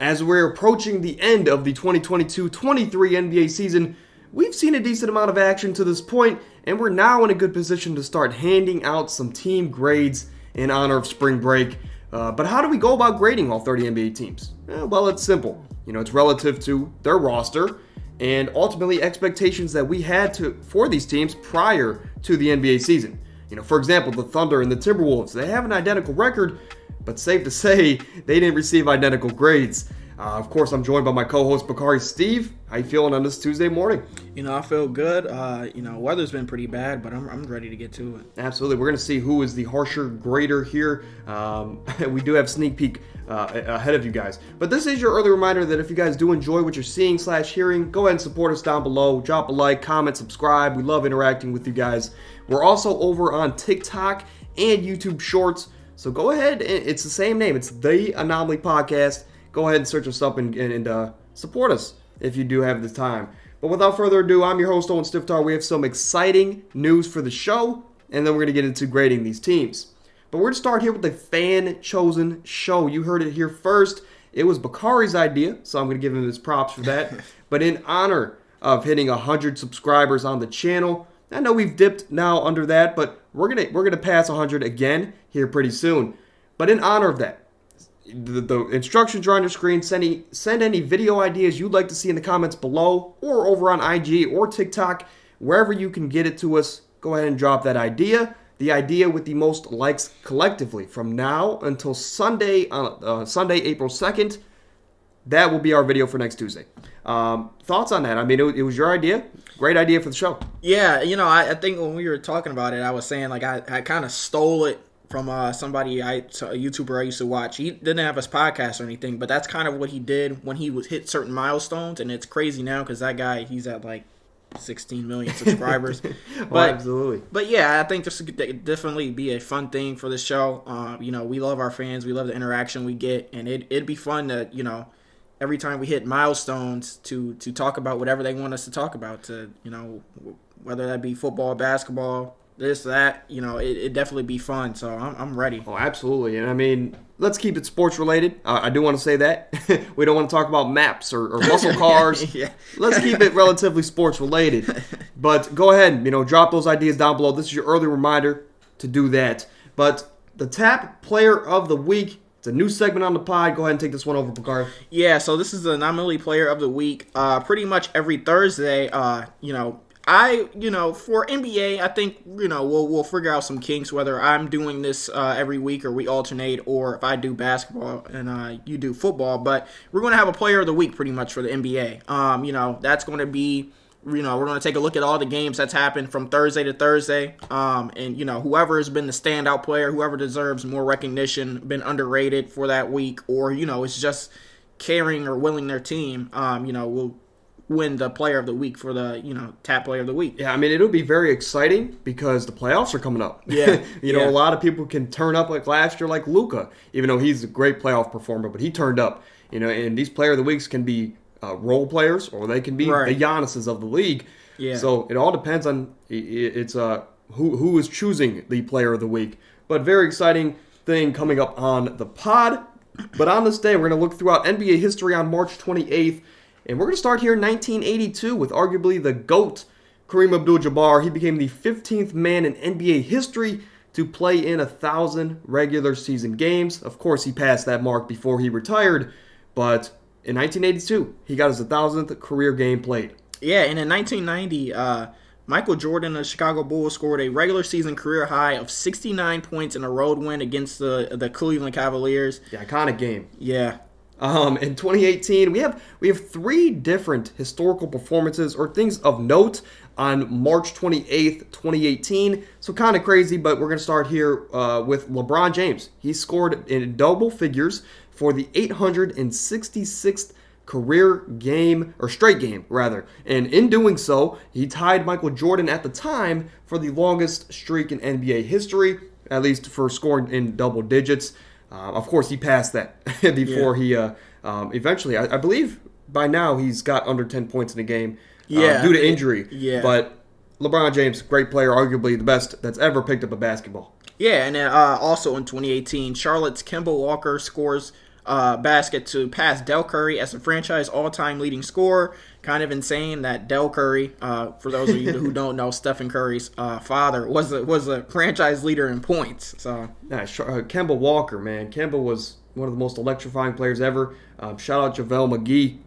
As we're approaching the end of the 2022-23 NBA season, we've seen a decent amount of action to this point, and we're now in a good position to start handing out some team grades in honor of spring break. But how do we go about grading all 30 NBA teams? Well, it's simple. It's relative to their roster and ultimately expectations that we had for these teams prior to the NBA season. For example, the Thunder and the Timberwolves, they have an identical record, but safe to say, they didn't receive identical grades. Of course, I'm joined by my co-host, Bakari. Steve, how you feeling on this Tuesday morning? I feel good. Weather's been pretty bad, but I'm ready to get to it. Absolutely. We're going to see who is the harsher grader here. We do have a sneak peek ahead of you guys. But this is your early reminder that if you guys do enjoy what you're seeing/hearing, go ahead and support us down below. Drop a like, comment, subscribe. We love interacting with you guys. We're also over on TikTok and YouTube Shorts. So go ahead. It's the same name. It's The Anomaly Podcast. Go ahead and search us up and support us if you do have the time. But without further ado, I'm your host, Owen Stiftar. We have some exciting news for the show, and then we're going to get into grading these teams. But we're going to start here with the fan-chosen show. You heard it here first. It was Bakari's idea, so I'm going to give him his props for that. But in honor of hitting 100 subscribers on the channel, I know we've dipped now under that, but we're gonna pass 100 again here pretty soon. But in honor of that, the instructions are on your screen. Send any video ideas you'd like to see in the comments below or over on IG or TikTok. Wherever you can get it to us, go ahead and drop that idea. The idea with the most likes collectively from now until Sunday, April 2nd. That will be our video for next Tuesday. Thoughts on that? I mean, it was your idea. Great idea for the show. Yeah, I think when we were talking about it, I was saying I kind of stole it from a YouTuber I used to watch. He didn't have his podcast or anything, but that's kind of what he did when he would hit certain milestones, and it's crazy now because that guy, he's at 16 million subscribers. Absolutely. But yeah, I think this could definitely be a fun thing for the show. We love our fans. We love the interaction we get, and it'd be fun to, every time we hit milestones to talk about whatever they want us to talk about, whether that be football, basketball, this, that, it'd definitely be fun. So I'm ready. Oh, absolutely. And I mean, let's keep it sports related. I do want to say that. We don't want to talk about maps or muscle cars. Yeah. Let's keep it relatively sports related. But go ahead, drop those ideas down below. This is your early reminder to do that. But the Tap Player of the Week, it's a new segment on the pod. Go ahead and take this one over, Bakari. Yeah, so this is the Anomaly Player of the Week. Pretty much every Thursday, for NBA, I think, we'll figure out some kinks, whether I'm doing this every week or we alternate, or if I do basketball and you do football. But we're going to have a player of the week pretty much for the NBA. That's going to be, we're going to take a look at all the games that's happened from Thursday to Thursday. And whoever has been the standout player, whoever deserves more recognition, been underrated for that week, or, is just carrying or willing their team, will win the player of the week for the, Tap Player of the Week. Yeah, I mean, it'll be very exciting because the playoffs are coming up. Yeah. A lot of people can turn up like last year, like Luka, even though he's a great playoff performer, but he turned up, and these Player of the Weeks can be role players or they can be the Giannis's of the league. Yeah. So it all depends on who is choosing the Player of the Week. But very exciting thing coming up on the pod. But on this day, we're going to look throughout NBA history on March 28th. And we're going to start here in 1982 with arguably the GOAT, Kareem Abdul-Jabbar. He became the 15th man in NBA history to play in 1,000 regular season games. Of course, he passed that mark before he retired, but in 1982, he got his 1,000th career game played. Yeah, and in 1990, Michael Jordan of the Chicago Bulls scored a regular season career high of 69 points in a road win against the Cleveland Cavaliers. The iconic game. Yeah. In 2018, we have 3 different historical performances or things of note on March 28th, 2018. So kind of crazy, but we're going to start here with LeBron James. He scored in double figures for the 866th career game, or straight game, rather. And in doing so, he tied Michael Jordan at the time for the longest streak in NBA history, at least for scoring in double digits. Of course, he passed that before he eventually, I believe by now he's got under 10 points in a game due to injury. Yeah. But LeBron James, great player, arguably the best that's ever picked up a basketball. Yeah, and also in 2018, Charlotte's Kemba Walker scores basket to pass Del Curry as the franchise all-time leading scorer. Kind of insane that Del Curry, for those of you who don't know, Stephen Curry's father was a franchise leader in points. So Kemba Walker, man. Kemba was one of the most electrifying players ever. Shout out JaVale McGee.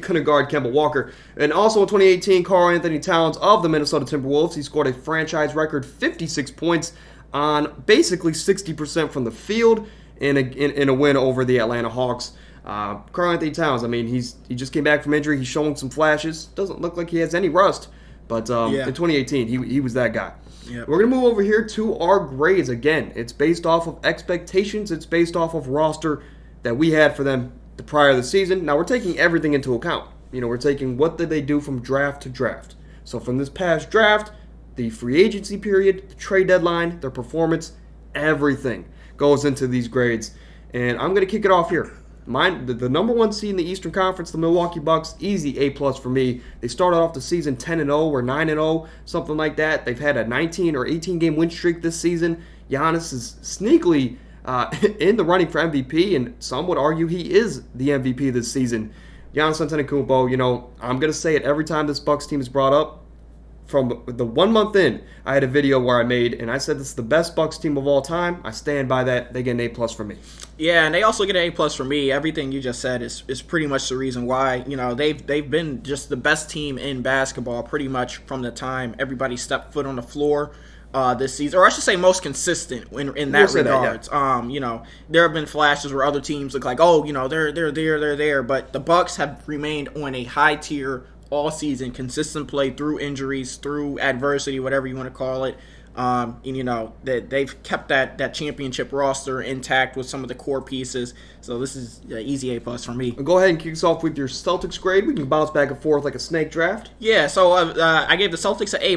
Couldn't guard Kemba Walker. And also in 2018, Karl Anthony Towns of the Minnesota Timberwolves. He scored a franchise record 56 points on basically 60% from the field in a win over the Atlanta Hawks. Karl Anthony Towns, I mean, he just came back from injury. He's showing some flashes. Doesn't look like he has any rust. But in 2018, he was that guy. Yep. We're going to move over here to our grades. Again, it's based off of expectations. It's based off of roster that we had for them the prior to the season. Now, we're taking everything into account. We're taking what did they do from draft to draft. So from this past draft, the free agency period, the trade deadline, their performance, everything goes into these grades. And I'm going to kick it off here. The number one seed in the Eastern Conference, the Milwaukee Bucks, easy A+ for me. They started off the season 10-0 or 9-0, something like that. They've had a 19 or 18 game win streak this season. Giannis is sneakily in the running for MVP, and some would argue he is the MVP this season. Giannis Antetokounmpo, I'm going to say it every time this Bucks team is brought up. From the 1 month in, I had a video where I made, and I said this is the best Bucks team of all time. I stand by that. They get an A+ from me. Yeah, and they also get an A+ from me. Everything you just said is pretty much the reason why. They've been just the best team in basketball pretty much from the time everybody stepped foot on the floor this season, or I should say most consistent in that regards. There have been flashes where other teams look like, they're there, but the Bucks have remained on a high tier all season, consistent play through injuries, through adversity, whatever you want to call it. That they've kept that championship roster intact with some of the core pieces. So this is an easy A+ for me. Go ahead and kick us off with your Celtics grade. We can bounce back and forth like a snake draft. Yeah, so I gave the Celtics an A-.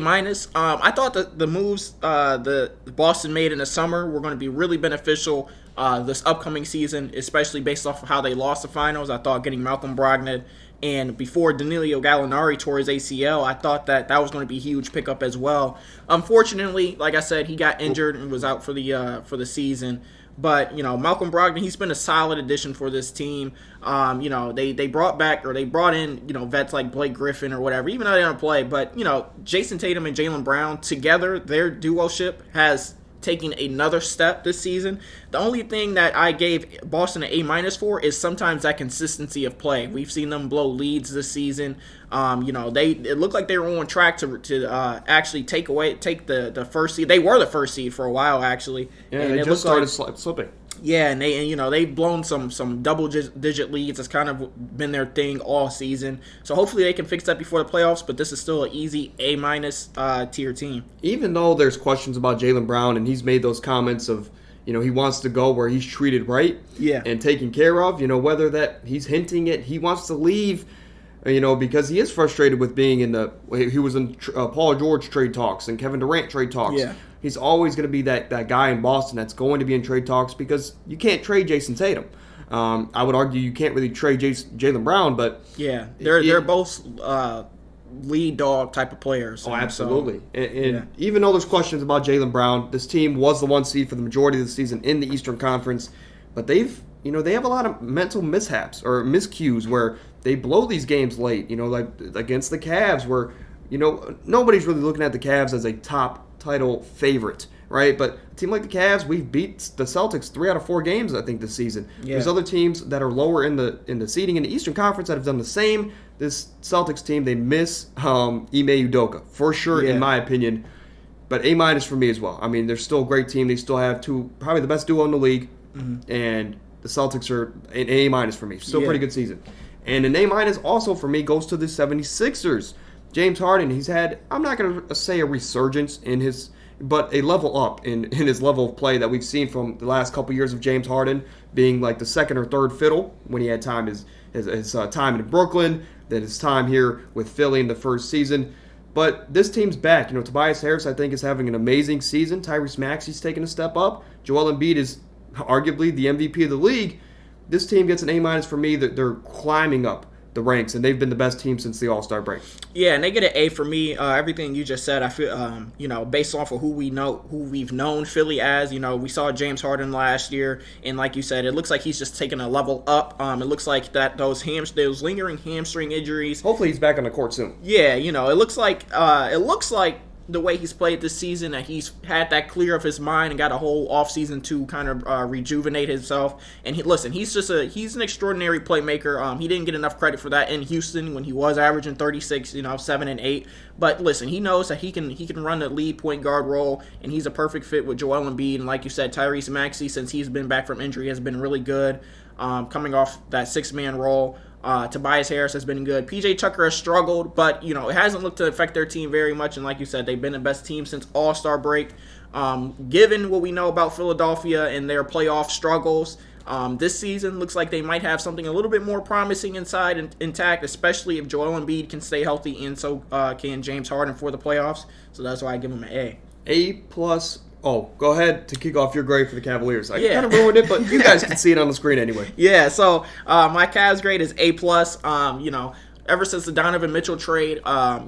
I thought that the moves the Boston made in the summer were going to be really beneficial this upcoming season, especially based off of how they lost the finals. I thought getting Malcolm Brogdon and before Danilo Gallinari tore his ACL, I thought that was going to be a huge pickup as well. Unfortunately, like I said, he got injured and was out for the season. But, Malcolm Brogdon, he's been a solid addition for this team. They brought in, vets like Blake Griffin or whatever, even though they don't play. But, Jason Tatum and Jaylen Brown together, their duoship has taking another step this season. The only thing that I gave Boston an A- for is sometimes that consistency of play. We've seen them blow leads this season. It looked like they were on track to actually take the first seed. They were the first seed for a while, actually. Yeah, and they just started slipping. Yeah, and they've blown some double-digit leads. It's kind of been their thing all season. So hopefully they can fix that before the playoffs, but this is still an easy A- tier team. Even though there's questions about Jaylen Brown, and he's made those comments of, he wants to go where he's treated right and taken care of, whether that he's hinting at he wants to leave, because he is frustrated with being he was in Paul George trade talks and Kevin Durant trade talks. Yeah. He's always going to be that guy in Boston that's going to be in trade talks because you can't trade Jason Tatum. I would argue you can't really trade Jaylen Brown, but yeah, they're both lead dog type of players. Oh, absolutely. And even though there's questions about Jaylen Brown, this team was the 1 seed for the majority of the season in the Eastern Conference, but they have a lot of mental mishaps or miscues where they blow these games late. Like against the Cavs, where nobody's really looking at the Cavs as a top title favorite, right? But a team like the Cavs, we've beat the Celtics 3 out of 4 games, I think, this season. Yeah. There's other teams that are lower in the seeding in the Eastern Conference that have done the same. This Celtics team, they miss Ime Udoka, for sure, in my opinion. But A- for me as well. I mean, they're still a great team. They still have probably the best duo in the league. Mm-hmm. And the Celtics are an A- for me. Still pretty good season. And an A- also for me goes to the 76ers. James Harden, he's had, I'm not going to say a resurgence but a level up in his level of play that we've seen from the last couple years of James Harden being like the second or third fiddle when he had time his time in Brooklyn, then his time here with Philly in the first season. But this team's back. Tobias Harris, I think, is having an amazing season. Tyrese Maxey's taking a step up. Joel Embiid is arguably the MVP of the league. This team gets an A- for me. That they're climbing up the ranks, and they've been the best team since the All-Star break. Yeah, and they get an A for me. Everything you just said, I feel, based off of who we've known Philly as. We saw James Harden last year, and like you said, it looks like he's just taking a level up. It looks like that those lingering hamstring injuries. Hopefully, he's back on the court soon. Yeah, it looks like the way he's played this season, that he's had that clear of his mind and got a whole offseason to kind of rejuvenate himself. And he's an extraordinary playmaker. He didn't get enough credit for that in Houston when he was averaging 36, 7 and 8. But listen, he knows that he can run the lead point guard role, and he's a perfect fit with Joel Embiid. And like you said, Tyrese Maxey, since he's been back from injury, has been really good, coming off that 6-man role. Tobias Harris has been good. PJ Tucker has struggled, but it hasn't looked to affect their team very much. And like you said, they've been the best team since All-Star break. Given what we know about Philadelphia and their playoff struggles, this season looks like they might have something a little bit more promising inside and intact, especially if Joel Embiid can stay healthy, and so can James Harden for the playoffs. So that's why I give him an A. A+. Oh, go ahead to kick off your grade for the Cavaliers. I kind of ruined it, but you guys can see it on the screen anyway. Yeah, so my Cavs grade is A+. Ever since the Donovan Mitchell trade, I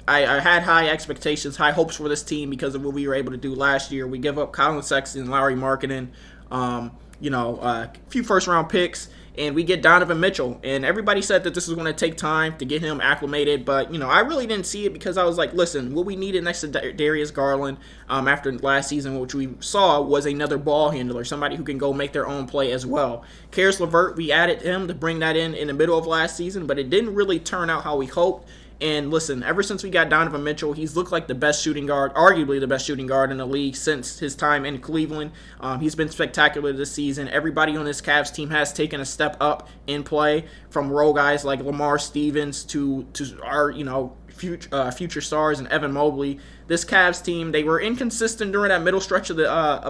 had high expectations, high hopes for this team because of what we were able to do last year. We give up Colin Sexton, Lauri Markkanen, a few first-round picks, and we get Donovan Mitchell. And everybody said that this was going to take time to get him acclimated, but, I really didn't see it because I was like, listen, what we needed next to Darius Garland after last season, which we saw, was another ball handler, somebody who can go make their own play as well. Karis LeVert, we added him to bring that in the middle of last season, but it didn't really turn out how we hoped. And listen, ever since we got Donovan Mitchell, he's looked like the best shooting guard, arguably the best shooting guard in the league since his time in Cleveland. He's been spectacular this season. Everybody on this Cavs team has taken a step up in play, from role guys like Lamar Stevens to our, future stars and Evan Mobley. This Cavs team, they were inconsistent during that middle stretch of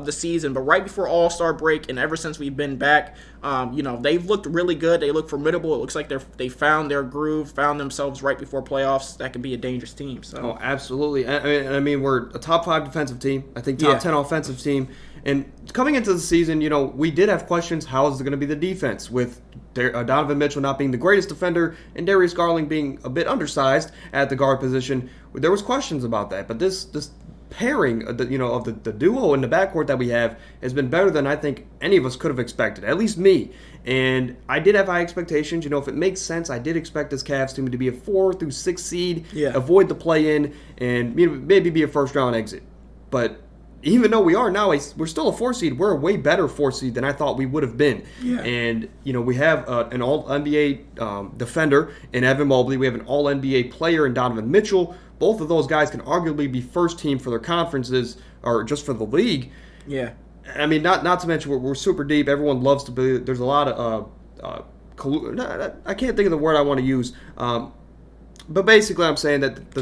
the season, but right before All-Star break and ever since we've been back, they've looked really good. They look formidable. It looks like they found their groove, found themselves right before playoffs. That could be a dangerous team. So. Oh, absolutely. I mean, we're a top 5 defensive team. I think top 10 offensive team. And coming into the season, we did have questions. How is it going to be the defense with Donovan Mitchell not being the greatest defender and Darius Garland being a bit undersized at the guard position? There was questions about that. But this pairing, of the duo in the backcourt that we have has been better than I think any of us could have expected, at least me. And I did have high expectations. If it makes sense, I did expect this Cavs team to be a 4 through 6 seed, avoid the play-in, and maybe be a first-round exit. But even though we are now, we're still a 4 seed. We're a way better 4 seed than I thought we would have been. Yeah. And, we have an all-NBA defender in Evan Mobley. We have an all-NBA player in Donovan Mitchell. Both of those guys can arguably be first team for their conferences or just for the league. Yeah. I mean, not to mention we're super deep. Everyone loves to be. There's a lot of I can't think of the word I want to use. But basically, I'm saying that the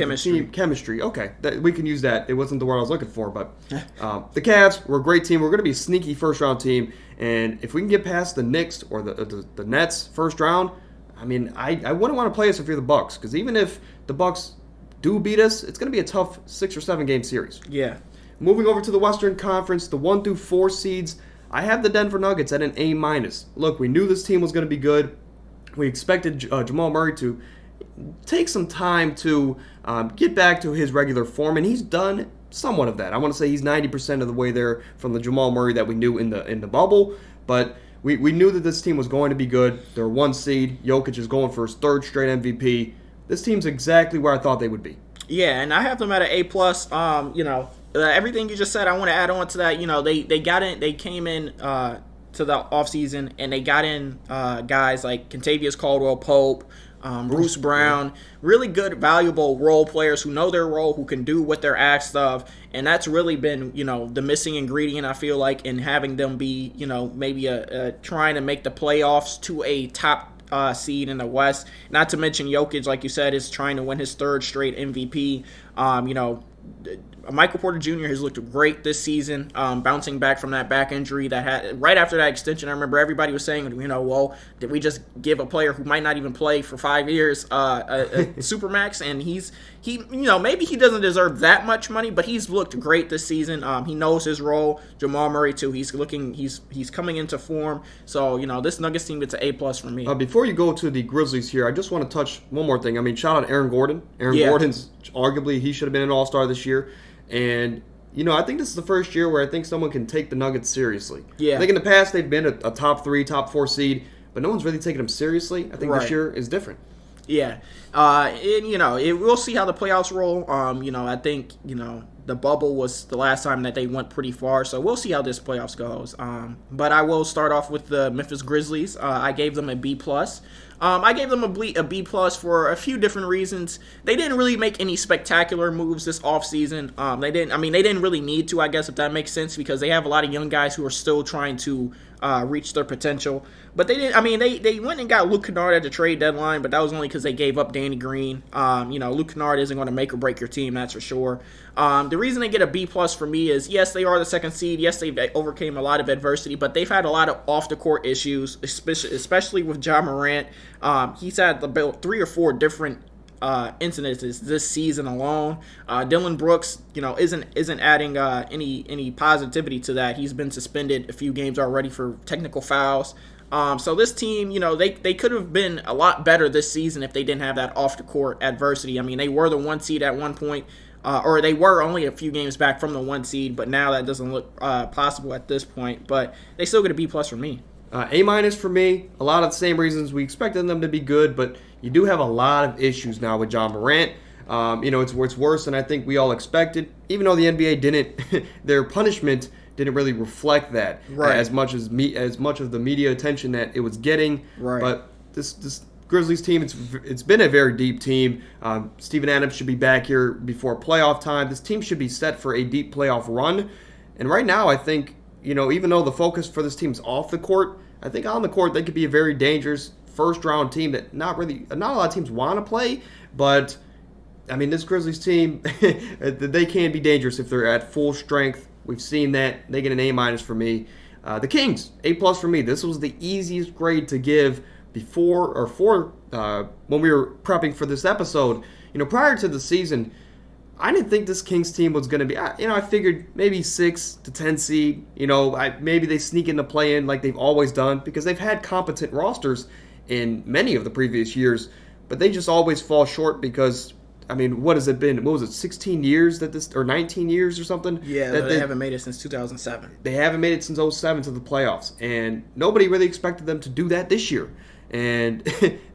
chemistry. Okay, we can use that. It wasn't the word I was looking for, but the Cavs, we're a great team. We're going to be a sneaky first-round team, and if we can get past the Knicks or the Nets first round, I mean, I wouldn't want to play us if you're the Bucks, because even if the Bucks do beat us, it's going to be a tough 6 or 7 game series. Yeah. Moving over to the Western Conference, the 1 through 4 seeds, I have the Denver Nuggets at an A-. Look, we knew this team was going to be good. We expected Jamal Murray to take some time to get back to his regular form, and he's done somewhat of that. I want to say he's 90% of the way there from the Jamal Murray that we knew in the bubble, but we knew that this team was going to be good. They're 1 seed. Jokic is going for his 3rd straight MVP. This team's exactly where I thought they would be. Yeah, and I have them at an A+. Everything you just said, I want to add on to that. They came in to the offseason, and they got in guys like Kentavious Caldwell-Pope, Bruce Brown, really good, valuable role players who know their role, who can do what they're asked of, and that's really been, the missing ingredient, I feel like, in having them be, maybe trying to make the playoffs to a top seed in the West. Not to mention Jokic, like you said, is trying to win his 3rd straight MVP. Michael Porter Jr. has looked great this season, bouncing back from that back injury that had right after that extension. I remember everybody was saying, well, did we just give a player who might not even play for 5 years a supermax? And he maybe he doesn't deserve that much money, but he's looked great this season. He knows his role. Jamal Murray too. He's coming into form. So this Nuggets team gets an A+ from me. Before you go to the Grizzlies here, I just want to touch one more thing. I mean, shout out Aaron Gordon. Gordon's arguably he should have been an All-Star this year, and I think this is the first year where I think someone can take the Nuggets seriously. Yeah. I think in the past they've been a top 3, top 4 seed, but no one's really taken them seriously. I think this year is different. Yeah, we'll see how the playoffs roll. I think the bubble was the last time that they went pretty far, so we'll see how this playoffs goes. But I will start off with the Memphis Grizzlies. I gave them a B+. I gave them a B+ for a few different reasons. They didn't really make any spectacular moves this offseason. They didn't really need to, I guess, if that makes sense, because they have a lot of young guys who are still trying to reach their potential. But they didn't. I mean, they went and got Luke Kennard at the trade deadline, but that was only because they gave up Danny Green. Luke Kennard isn't going to make or break your team, that's for sure. The reason they get a B+ for me is, yes, they are the second seed. Yes, they overcame a lot of adversity, but they've had a lot of off-the-court issues, especially with Ja Morant. He's had about 3 or 4 different incidences this season alone. Dylan Brooks, isn't adding any positivity to that. He's been suspended a few games already for technical fouls. So this team, they could have been a lot better this season if they didn't have that off-the-court adversity. I mean, they were the 1 seed at one point, or they were only a few games back from the 1 seed, but now that doesn't look possible at this point. But they still get a B+ from me. A- for me. A lot of the same reasons. We expected them to be good, but you do have a lot of issues now with Ja Morant. It's worse than I think we all expected. Even though the NBA didn't, their punishment didn't really reflect that as much of the media attention that it was getting. Right. But this Grizzlies team, it's been a very deep team. Steven Adams should be back here before playoff time. This team should be set for a deep playoff run. And right now, I think, even though the focus for this team is off the court, I think on the court they could be a very dangerous first-round team that not a lot of teams want to play. But, I mean, this Grizzlies team, they can be dangerous if they're at full strength. We've seen that. They get an A- for me. The Kings, A+ for me. This was the easiest grade to give when we were prepping for this episode. Prior to the season, I didn't think this Kings team was going to be, I figured maybe 6 to 10 seed. Maybe they sneak into play-in like they've always done, because they've had competent rosters in many of the previous years, but they just always fall short because, what has it been? What was it, 16 years or 19 years or something? Yeah, they haven't made it since 2007. They haven't made it since 2007 to the playoffs, and nobody really expected them to do that this year. And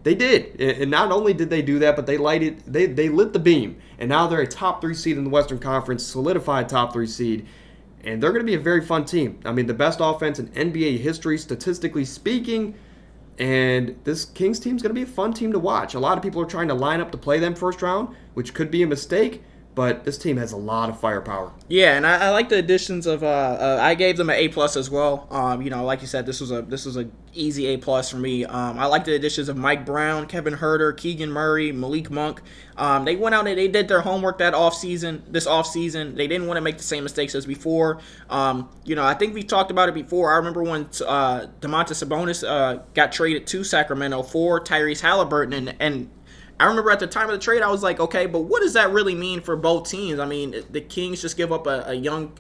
they did. And not only did they do that, but they lit the beam. And now they're a top 3 seed in the Western Conference, solidified top 3 seed. And they're going to be a very fun team. The best offense in NBA history, statistically speaking. And this Kings team is going to be a fun team to watch. A lot of people are trying to line up to play them first round, which could be a mistake. But this team has a lot of firepower. Yeah, and I like the additions of. I gave them an A+ as well. Like you said, this was a easy A+ for me. I like the additions of Mike Brown, Kevin Huerter, Keegan Murray, Malik Monk. They went out and they did their homework this offseason. They didn't want to make the same mistakes as before. I think we talked about it before. I remember when Domantas Sabonis got traded to Sacramento for Tyrese Halliburton, and I remember at the time of the trade, I was like, okay, but what does that really mean for both teams? The Kings just give up a young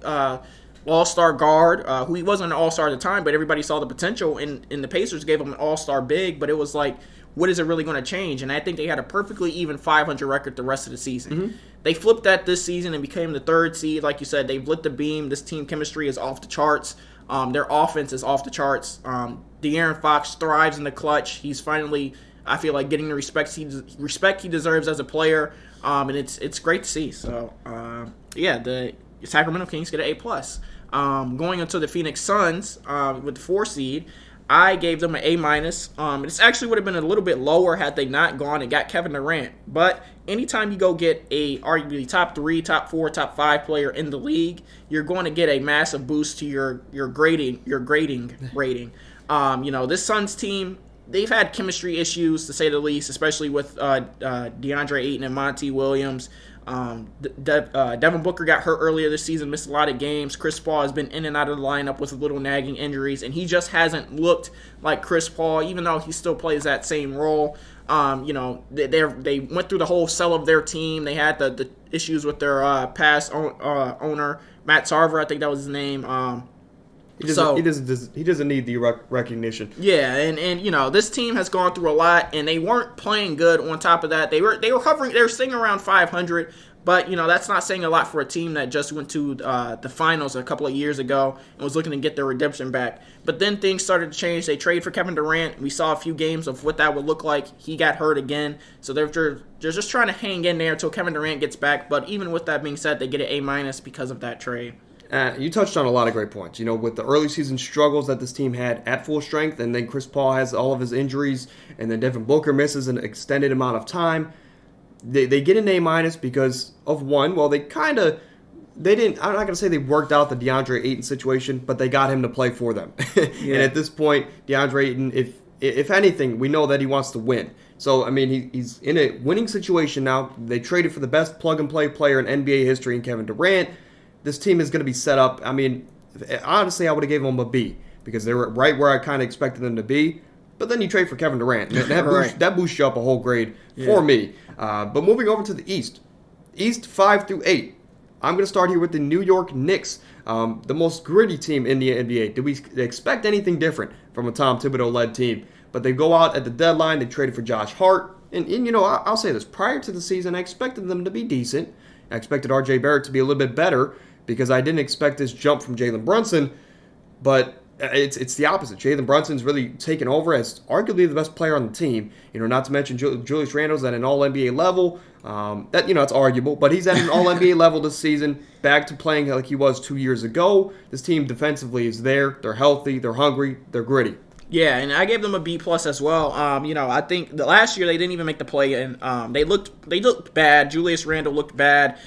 all-star guard, who he wasn't an all-star at the time, but everybody saw the potential, and the Pacers gave him an all-star big, but it was like, what is it really going to change? And I think they had a perfectly even 500 record the rest of the season. Mm-hmm. They flipped that this season and became the 3rd seed. Like you said, they've lit the beam. This team chemistry is off the charts. Their offense is off the charts. De'Aaron Fox thrives in the clutch. He's finally, I feel like, getting the respect he deserves as a player, and it's great to see. So, the Sacramento Kings get an A+. Going into the Phoenix Suns with the 4 seed, I gave them an A-. It actually would have been a little bit lower had they not gone and got Kevin Durant. But anytime you go get a arguably top 3, top 4, top 5 player in the league, you're going to get a massive boost to your grading rating. This Suns team, they've had chemistry issues, to say the least, especially with DeAndre Ayton and Monty Williams. Devin Booker got hurt earlier this season, missed a lot of games. Chris Paul has been in and out of the lineup with little nagging injuries, and he just hasn't looked like Chris Paul, even though he still plays that same role. They went through the whole sell of their team. They had the issues with their past owner, Matt Sarver, I think that was his name. He doesn't need the recognition. Yeah, and this team has gone through a lot, and they weren't playing good. On top of that, they were hovering. They were staying around 500, but that's not saying a lot for a team that just went to the finals a couple of years ago and was looking to get their redemption back. But then things started to change. They traded for Kevin Durant. We saw a few games of what that would look like. He got hurt again, so they're just trying to hang in there until Kevin Durant gets back. But even with that being said, they get an A- because of that trade. You touched on a lot of great points. With the early season struggles that this team had at full strength, and then Chris Paul has all of his injuries, and then Devin Booker misses an extended amount of time. They get an A- because of one. Well, they didn't. I'm not gonna say they worked out the DeAndre Ayton situation, but they got him to play for them. Yeah. And at this point, DeAndre Ayton, if anything, we know that he wants to win. So I mean, he's in a winning situation now. They traded for the best plug and play player in NBA history in Kevin Durant. This team is going to be set up. I mean, honestly, I would have gave them a B because they were right where I kind of expected them to be. But then you trade for Kevin Durant. That boosts you up a whole grade for me. But moving over to the East 5 through 8. I'm going to start here with the New York Knicks, the most gritty team in the NBA. Did we expect anything different from a Tom Thibodeau-led team? But they go out at the deadline. They traded for Josh Hart. And I'll say this. Prior to the season, I expected them to be decent. I expected R.J. Barrett to be a little bit better because I didn't expect this jump from Jalen Brunson, but it's the opposite. Jalen Brunson's really taken over as arguably the best player on the team. Not to mention Julius Randle's at an All-NBA level. It's arguable, but he's at an All-NBA level this season, back to playing like he was 2 years ago. This team defensively is there. They're healthy. They're hungry. They're gritty. Yeah, and I gave them a B+ as well. I think the last year they didn't even make the play, and they looked bad. Julius Randle looked bad.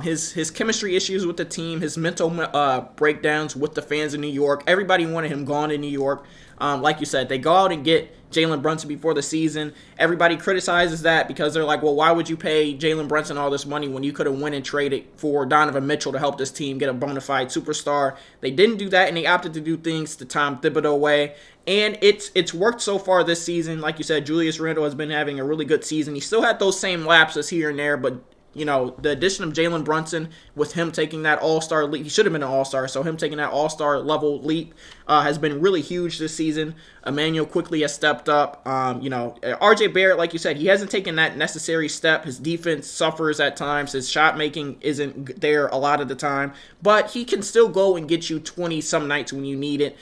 His chemistry issues with the team, his mental breakdowns with the fans in New York. Everybody wanted him gone in New York. Like you said, they go out and get Jalen Brunson before the season. Everybody criticizes that because they're like, well, why would you pay Jalen Brunson all this money when you could have went and traded for Donovan Mitchell to help this team get a bona fide superstar? They didn't do that, and they opted to do things the Tom Thibodeau way. And it's worked so far this season. Like you said, Julius Randle has been having a really good season. He still had those same lapses here and there, but the addition of Jalen Brunson with him taking that all-star leap, he should have been an all-star, so him taking that all-star level leap has been really huge this season. Emmanuel quickly has stepped up. RJ Barrett, like you said, he hasn't taken that necessary step. His defense suffers at times. His shot making isn't there a lot of the time, but he can still go and get you 20 some nights when you need it.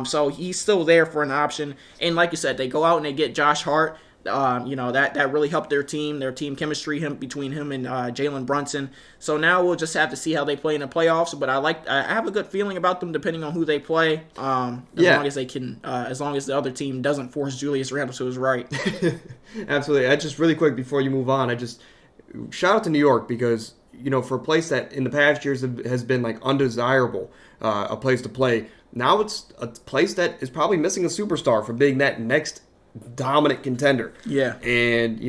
So he's still there for an option. And like you said, they go out and they get Josh Hart. That really helped their team chemistry between him and Jalen Brunson. So now we'll just have to see how they play in the playoffs. But I have a good feeling about them depending on who they play. Long as they can, as long as the other team doesn't force Julius Randle to his right. Absolutely. I just really quick before you move on, I just shout out to New York because for a place that in the past years has been like undesirable, a place to play. Now it's a place that is probably missing a superstar for being that next dominant contender. Yeah. And,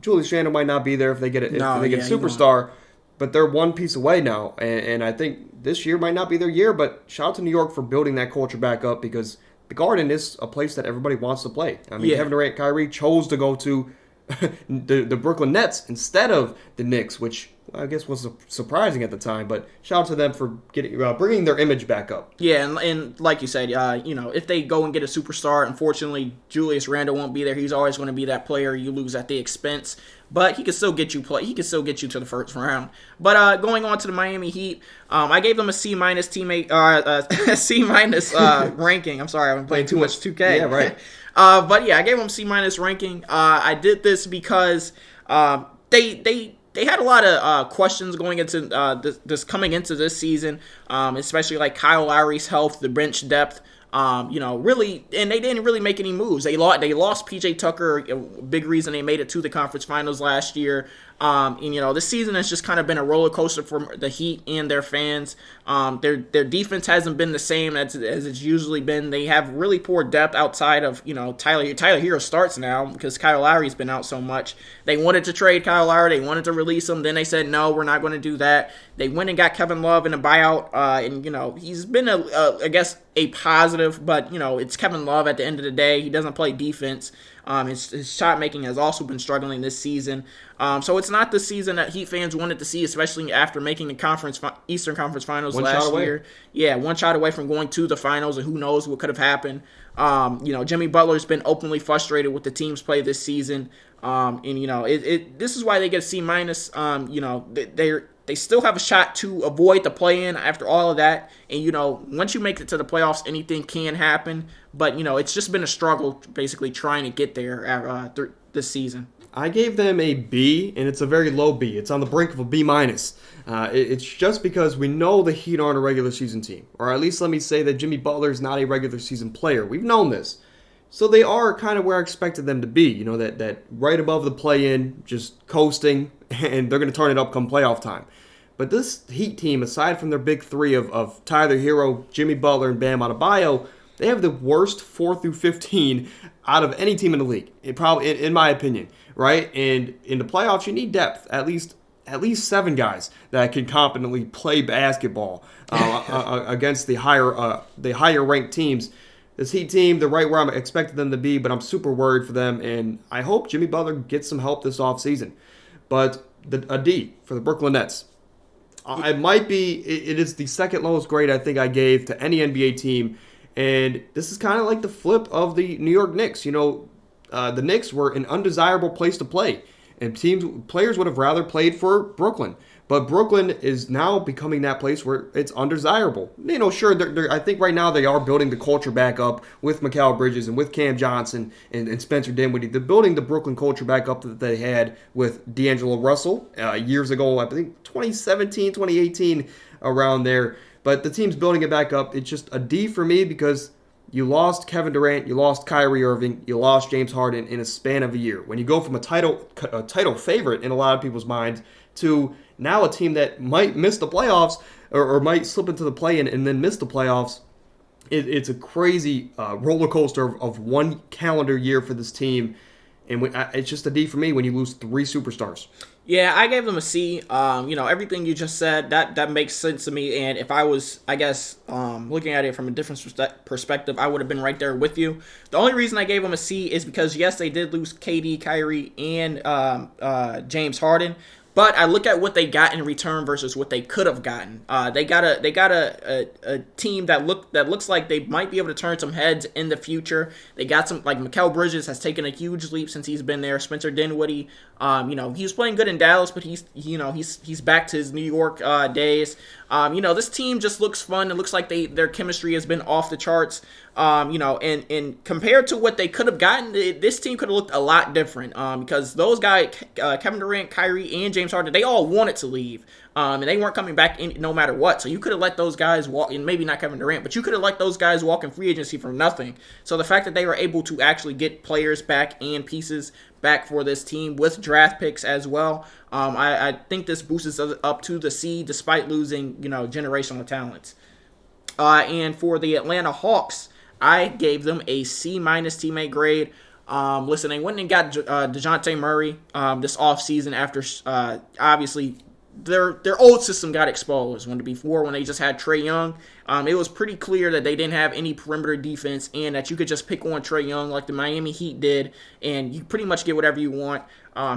Julius Randle might not be there if they get a superstar, but they're one piece away now. And I think this year might not be their year, but shout out to New York for building that culture back up because the Garden is a place that everybody wants to play. I mean, Kevin Durant, Kyrie chose to go to the Brooklyn Nets instead of the Knicks, which I guess was surprising at the time, but shout out to them for bringing their image back up. Yeah, and like you said, if they go and get a superstar, unfortunately, Julius Randle won't be there. He's always going to be that player you lose at the expense, but he can still get you to the first round. But going on to the Miami Heat, I gave them a C- teammate, a C- ranking. I'm sorry, I've been playing too much 2K. Yeah, right. But yeah, I gave them C- ranking. I did this because they had a lot of questions going into coming into this season, especially like Kyle Lowry's health, the bench depth. Really, and they didn't really make any moves. They lost PJ Tucker, a big reason they made it to the conference finals last year. And this season has just kind of been a roller coaster for the Heat and their fans. Their defense hasn't been the same as it's usually been. They have really poor depth outside of Tyler Hero starts now because Kyle Lowry's been out so much. They wanted to trade Kyle Lowry. They wanted to release him. Then they said no, we're not going to do that. They went and got Kevin Love in a buyout, and he's been I guess a positive, but it's Kevin Love at the end of the day. He doesn't play defense. His shot making has also been struggling this season. So it's not the season that Heat fans wanted to see, especially after making the Eastern Conference Finals last year. Yeah, one shot away from going to the finals, and who knows what could have happened. Jimmy Butler's been openly frustrated with the team's play this season. This is why they get a C minus. They still have a shot to avoid the play-in after all of that. And, once you make it to the playoffs, anything can happen. But, it's just been a struggle basically trying to get there this season. I gave them a B, and it's a very low B. It's on the brink of a B minus. It's just because we know the Heat aren't a regular season team. Or at least let me say that Jimmy Butler is not a regular season player. We've known this. So they are kind of where I expected them to be. That right above the play-in, just coasting, and they're going to turn it up come playoff time. But this Heat team, aside from their big three of Tyler Hero, Jimmy Butler, and Bam Adebayo, they have the worst 4 through 15 out of any team in the league. In my opinion, right? And in the playoffs, you need depth. At least 7 guys that can competently play basketball against the higher ranked teams. This Heat team, they're right where I'm expecting them to be, but I'm super worried for them, and I hope Jimmy Butler gets some help this offseason. But a D for the Brooklyn Nets. It is the second lowest grade I think I gave to any NBA team, and this is kind of like the flip of the New York Knicks. The Knicks were an undesirable place to play, and players would have rather played for Brooklyn. But Brooklyn is now becoming that place where it's undesirable. Sure, I think right now they are building the culture back up with Mikal Bridges and with Cam Johnson and Spencer Dinwiddie. They're building the Brooklyn culture back up that they had with D'Angelo Russell years ago, I think 2017, 2018, around there. But the team's building it back up. It's just a D for me because you lost Kevin Durant, you lost Kyrie Irving, you lost James Harden in a span of a year. When you go from a title favorite in a lot of people's minds to now a team that might miss the playoffs or might slip into the play-in and then miss the playoffs, it's a crazy roller coaster of one calendar year for this team. And it's just a D for me when you lose 3 superstars. Yeah, I gave them a C. Everything you just said, that makes sense to me. And if I was, looking at it from a different perspective, I would have been right there with you. The only reason I gave them a C is because, yes, they did lose KD, Kyrie, and James Harden. But I look at what they got in return versus what they could have gotten. They got a team that looks like they might be able to turn some heads in the future. They got some, like Mikal Bridges has taken a huge leap since he's been there. Spencer Dinwiddie, he was playing good in Dallas, but he's back to his New York days. This team just looks fun. It looks like their chemistry has been off the charts. And compared to what they could have gotten, this team could have looked a lot different. Because those guys, Kevin Durant, Kyrie, and James Harden, they all wanted to leave. And they weren't coming back no matter what. So you could have let those guys walk, and maybe not Kevin Durant, but you could have let those guys walk in free agency for nothing. So the fact that they were able to actually get players back and pieces back for this team with draft picks as well, I think this boosts us up to the C despite losing, generational talents. And for the Atlanta Hawks, I gave them a C- teammate grade. Listen, they went and got DeJounte Murray this offseason after obviously their old system got exposed. When they just had Trae Young, it was pretty clear that they didn't have any perimeter defense and that you could just pick on Trae Young like the Miami Heat did, and you pretty much get whatever you want.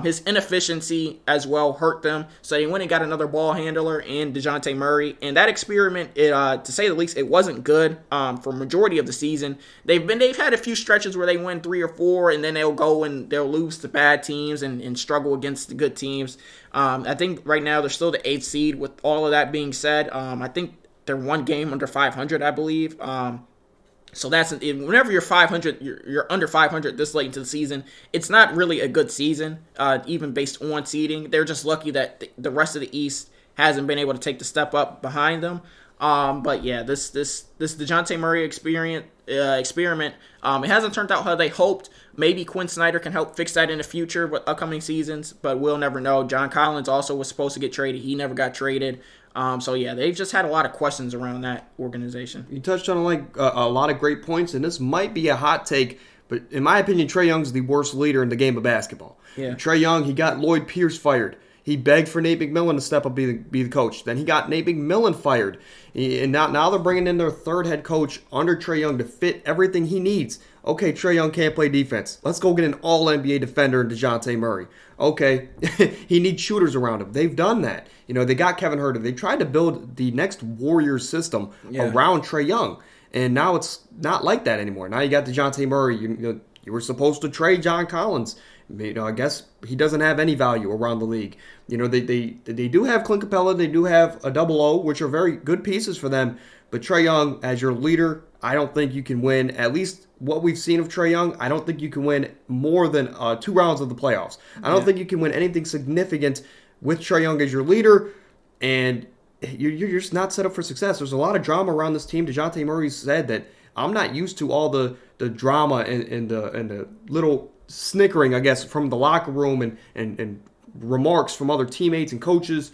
His inefficiency as well hurt them, so they went and got another ball handler in DeJounte Murray. And that experiment, to say the least, it wasn't good for majority of the season. They've had a few stretches where they win 3 or 4, and then they'll go and they'll lose to bad teams and struggle against the good teams. I think right now they're still the 8th seed. With all of that being said, I think they're 1 game under 500, I believe. So that's whenever you're 500, you're under 500 this late into the season. It's not really a good season, even based on seeding. They're just lucky that the rest of the East hasn't been able to take the step up behind them. But yeah, this DeJounte Murray experiment, it hasn't turned out how they hoped. Maybe Quinn Snyder can help fix that in the future with upcoming seasons, but we'll never know. John Collins also was supposed to get traded. He never got traded. So yeah, they've just had a lot of questions around that organization. You touched on a lot of great points, and this might be a hot take, but in my opinion, Trae Young's the worst leader in the game of basketball. Yeah. Trae Young, he got Lloyd Pierce fired. He begged for Nate McMillan to step up and be the coach. Then he got Nate McMillan fired. And now they're bringing in their third head coach under Trae Young to fit everything he needs. Okay, Trae Young can't play defense. Let's go get an all-NBA defender in DeJounte Murray. Okay, he needs shooters around him. They've done that. They got Kevin Huerter. They tried to build the next Warriors system around Trae Young. And now it's not like that anymore. Now you got DeJounte Murray. You were supposed to trade John Collins. I guess he doesn't have any value around the league. They do have Clint Capella, they do have a double O, which are very good pieces for them. But Trae Young, as your leader, I don't think you can win. At least what we've seen of Trae Young, I don't think you can win more than 2 rounds of the playoffs. I don't think you can win anything significant with Trae Young as your leader, and you're just not set up for success. There's a lot of drama around this team. DeJounte Murray said that I'm not used to all the drama and the little snickering, I guess, from the locker room and remarks from other teammates and coaches,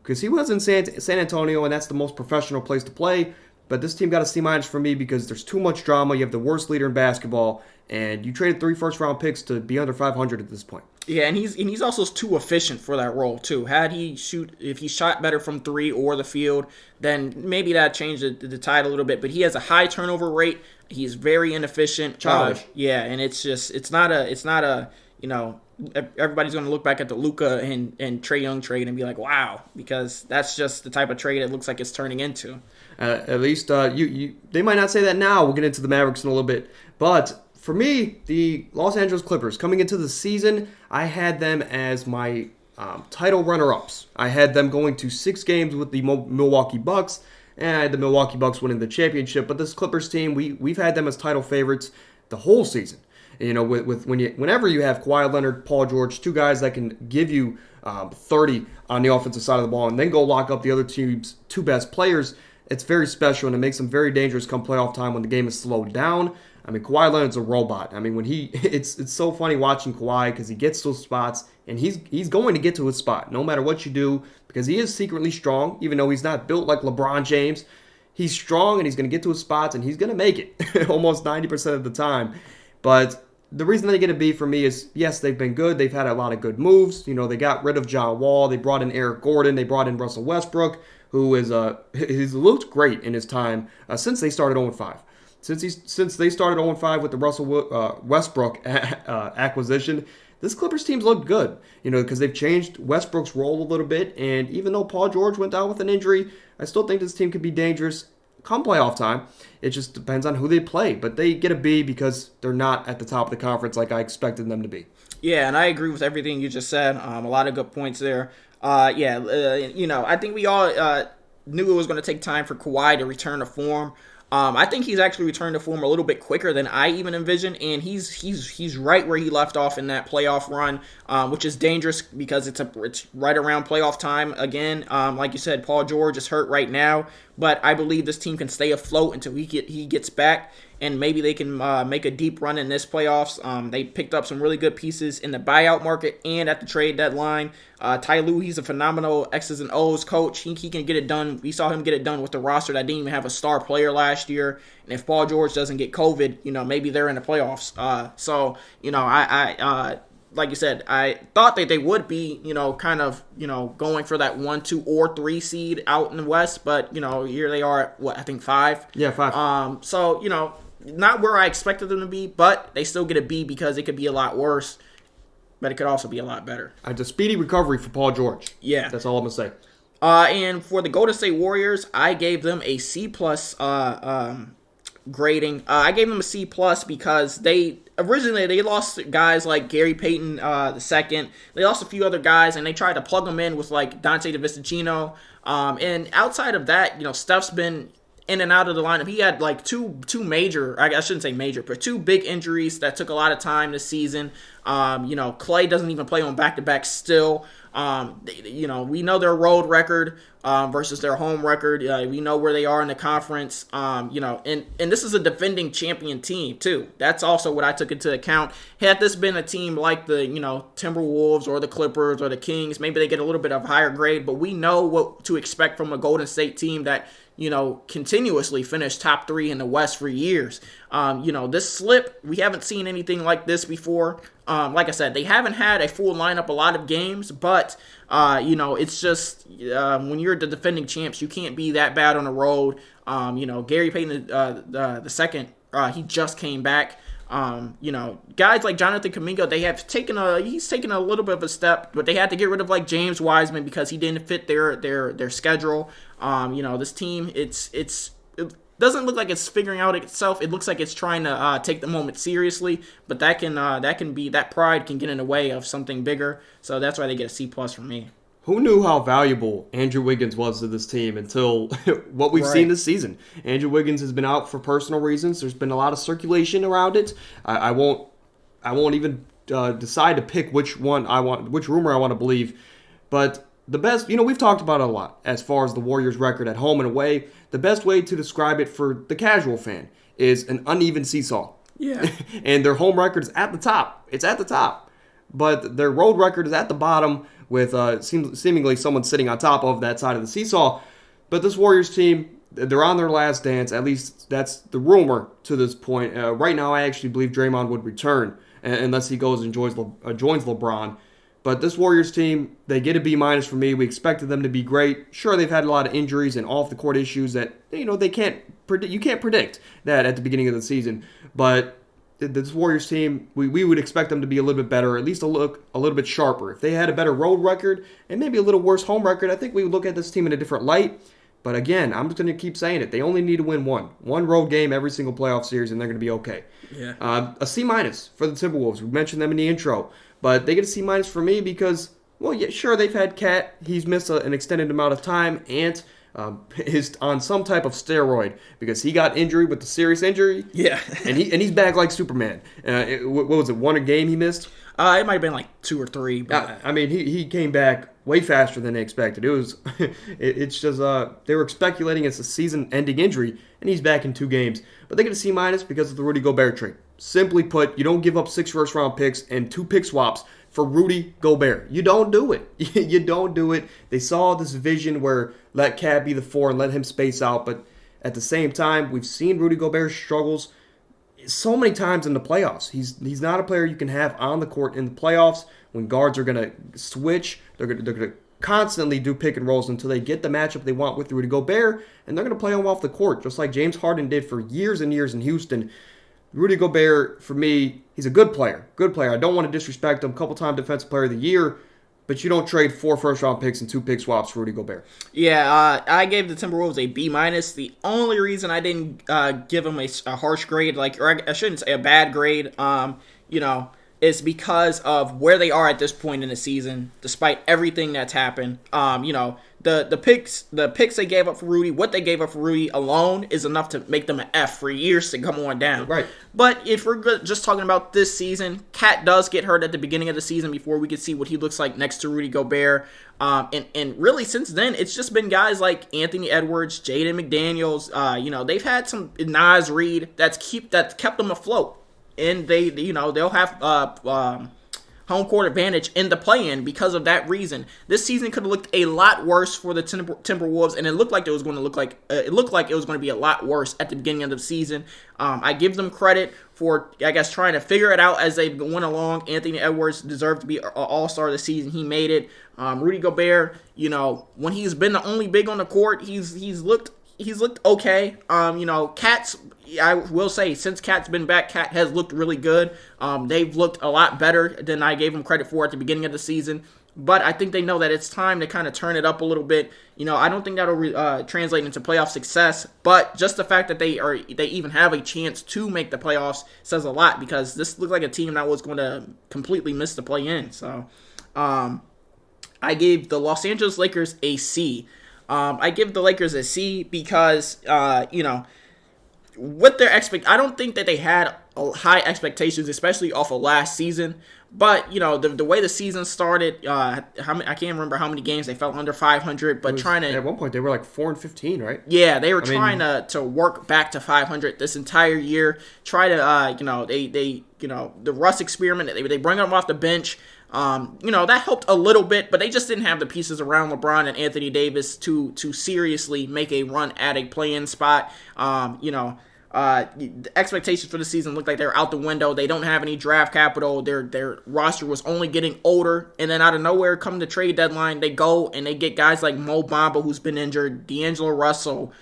because he was in San Antonio, and that's the most professional place to play. But this team got a C- for me because there's too much drama. You have the worst leader in basketball, and you traded 3 first-round picks to be under 500 at this point. Yeah, and he's also too efficient for that role too. If he shot better from 3 or the field, then maybe that changed the tide a little bit. But he has a high turnover rate. He's very inefficient. Childish. Yeah, and it's not a everybody's going to look back at the Luka and Trae Young trade and be like, wow, because that's just the type of trade it looks like it's turning into. At least they might not say that now. We'll get into the Mavericks in a little bit, but for me, the Los Angeles Clippers, coming into the season, I had them as my title runner-ups. I had them going to 6 games with the Milwaukee Bucks, and I had the Milwaukee Bucks winning the championship. But this Clippers team, we've had them as title favorites the whole season. Whenever you have Kawhi Leonard, Paul George, 2 guys that can give you 30 on the offensive side of the ball, and then go lock up the other team's 2 best players, it's very special, and it makes them very dangerous come playoff time when the game is slowed down. Kawhi Leonard's a robot. It's so funny watching Kawhi because he gets those spots, and he's going to get to his spot no matter what you do, because he is secretly strong, even though he's not built like LeBron James. He's strong, and he's going to get to his spots, and he's going to make it almost 90% of the time. But the reason they get a B for me is, yes, they've been good. They've had a lot of good moves. They got rid of John Wall. They brought in Eric Gordon. They brought in Russell Westbrook, who he's looked great in his time since they started 0-5. Since they started 0-5 with the Russell Westbrook acquisition, this Clippers team's looked good, because they've changed Westbrook's role a little bit. And even though Paul George went down with an injury, I still think this team could be dangerous come playoff time. It just depends on who they play. But they get a B because they're not at the top of the conference like I expected them to be. Yeah, and I agree with everything you just said. A lot of good points there. I think we all knew it was going to take time for Kawhi to return to form. I think he's actually returned to form a little bit quicker than I even envisioned, and he's right where he left off in that playoff run, which is dangerous because it's right around playoff time again. Like you said, Paul George is hurt right now, but I believe this team can stay afloat until he gets back, and maybe they can make a deep run in this playoffs. They picked up some really good pieces in the buyout market and at the trade deadline. Ty Lue, he's a phenomenal X's and O's coach. He can get it done. We saw him get it done with the roster that didn't even have a star player last year. And if Paul George doesn't get COVID, maybe they're in the playoffs. I like you said, I thought that they would be, going for that 1, 2, or 3 seed out in the West. But, here they are at, I think 5? Yeah, 5. Not where I expected them to be, but they still get a B because it could be a lot worse. But it could also be a lot better. It's a speedy recovery for Paul George. Yeah. That's all I'm going to say. And for the Golden State Warriors, I gave them a C+ grading. I gave them a C+ because they lost guys like Gary Payton II. They lost a few other guys, and they tried to plug them in with like Dante DiVincenzo. And outside of that, Steph's been in and out of the lineup. He had like two major, I shouldn't say major, but 2 big injuries that took a lot of time this season. Clay doesn't even play on back-to-back still. We know their road record versus their home record. We know where they are in the conference. And this is a defending champion team too. That's also what I took into account. Had this been a team like the Timberwolves or the Clippers or the Kings, maybe they get a little bit of higher grade. But we know what to expect from a Golden State team that continuously finished top 3 in the West for years. This slip, we haven't seen anything like this before. Like I said, they haven't had a full lineup a lot of games, but, it's just when you're the defending champs, you can't be that bad on the road. Gary Payton the second, he just came back. Guys like Jonathan Kuminga, he's taken a little bit of a step, but they had to get rid of like James Wiseman because he didn't fit their schedule. This team, it doesn't look like it's figuring out itself. It looks like it's trying to take the moment seriously, but that pride can get in the way of something bigger. So that's why they get a C+ from me. Who knew how valuable Andrew Wiggins was to this team until what we've seen this season? Andrew Wiggins has been out for personal reasons. There's been a lot of circulation around it. I won't even decide to pick which rumor I want to believe. But the best, we've talked about it a lot as far as the Warriors' record at home and away. The best way to describe it for the casual fan is an uneven seesaw. Yeah. And their home record is at the top. It's at the top. But their road record is at the bottom, with seemingly someone sitting on top of that side of the seesaw. But this Warriors team, they're on their last dance. At least that's the rumor to this point. Right now, I actually believe Draymond would return unless he goes and joins LeBron. But this Warriors team, they get a B- for me. We expected them to be great. Sure, they've had a lot of injuries and off-the-court issues that they can't predict. You can't predict that at the beginning of the season. But this Warriors team, we would expect them to be a little bit better, at least a little bit sharper. If they had a better road record and maybe a little worse home record, I think we would look at this team in a different light. But again, I'm just going to keep saying it. They only need to win one road game every single playoff series, and they're going to be okay. Yeah. A C- for the Timberwolves. We mentioned them in the intro. But they get a C- for me because, well, yeah, sure, they've had Cat. He's missed an extended amount of time. Ant is on some type of steroid because he got injured with the serious injury. Yeah. and he's back like Superman. What was it, 1 a game he missed? It might have been like 2 or 3. But he came back way faster than they expected. It's just they were speculating it's a season-ending injury, and he's back in 2 games. But they get a C- because of the Rudy Gobert trade. Simply put, you don't give up 6 first-round picks and 2 pick swaps for Rudy Gobert. You don't do it. You don't do it. They saw this vision where let Cat be the 4 and let him space out. But at the same time, we've seen Rudy Gobert's struggles so many times in the playoffs. He's not a player you can have on the court in the playoffs when guards are going to switch. They're going to constantly do pick and rolls until they get the matchup they want with Rudy Gobert, and they're going to play him off the court just like James Harden did for years and years in Houston. Rudy Gobert, for me, he's a good player. Good player. I don't want to disrespect him. Couple-time Defensive Player of the Year, but you don't trade 4 first-round picks and 2 pick swaps for Rudy Gobert. Yeah, I gave the Timberwolves a B-. The only reason I didn't give them a harsh grade, or I shouldn't say a bad grade, is because of where they are at this point in the season, despite everything that's happened. The picks they gave up for Rudy, what they gave up for Rudy alone is enough to make them an F for years to come on down. Right. But if we're just talking about this season, Cat does get hurt at the beginning of the season before we could see what he looks like next to Rudy Gobert. And really since then, it's just been guys like Anthony Edwards, Jaden McDaniels. They've had some Naz Reid that's kept them afloat. And they'll have home court advantage in the play-in because of that reason. This season could have looked a lot worse for the Timberwolves, and it looked like it was going to be a lot worse at the beginning of the season. I give them credit for, I guess, trying to figure it out as they went along. Anthony Edwards deserved to be an all-star this season. He made it. Rudy Gobert, when he's been the only big on the court, he's looked okay. Cat's, I will say, since Cat's been back, Cat has looked really good. They've looked a lot better than I gave them credit for at the beginning of the season. But I think they know that it's time to kind of turn it up a little bit. I don't think that'll translate into playoff success. But just the fact that they even have a chance to make the playoffs says a lot, because this looked like a team that was going to completely miss the play-in. So I gave the Los Angeles Lakers a C. I give the Lakers a C because, with their I don't think that they had high expectations, especially off of last season. But, the way the season started, I can't remember how many games they fell under 500, but at one point they were like 4-15, right? Yeah, they were trying to work back to 500 this entire year. Try to, the Russ experiment, they bring them off the bench. That helped a little bit, but they just didn't have the pieces around LeBron and Anthony Davis to seriously make a run at a play-in spot. The expectations for the season look like they're out the window. They don't have any draft capital. Their roster was only getting older. And then out of nowhere, come the trade deadline, they go and they get guys like Mo Bamba, who's been injured, D'Angelo Russell,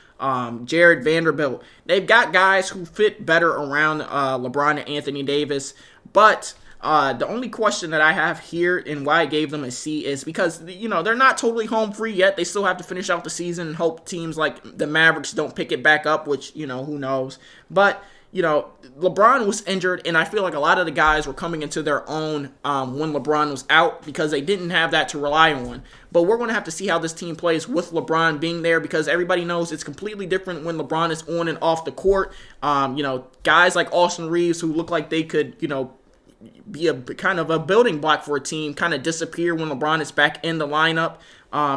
Jared Vanderbilt. They've got guys who fit better around LeBron and Anthony Davis. But the only question that I have here and why I gave them a C is because, they're not totally home free yet. They still have to finish out the season and hope teams like the Mavericks don't pick it back up, which, who knows. But, LeBron was injured, and I feel like a lot of the guys were coming into their own when LeBron was out because they didn't have that to rely on. But we're going to have to see how this team plays with LeBron being there because everybody knows it's completely different when LeBron is on and off the court. Guys like Austin Reeves who look like they could, be a kind of a building block for a team, kind of disappear when LeBron is back in the lineup.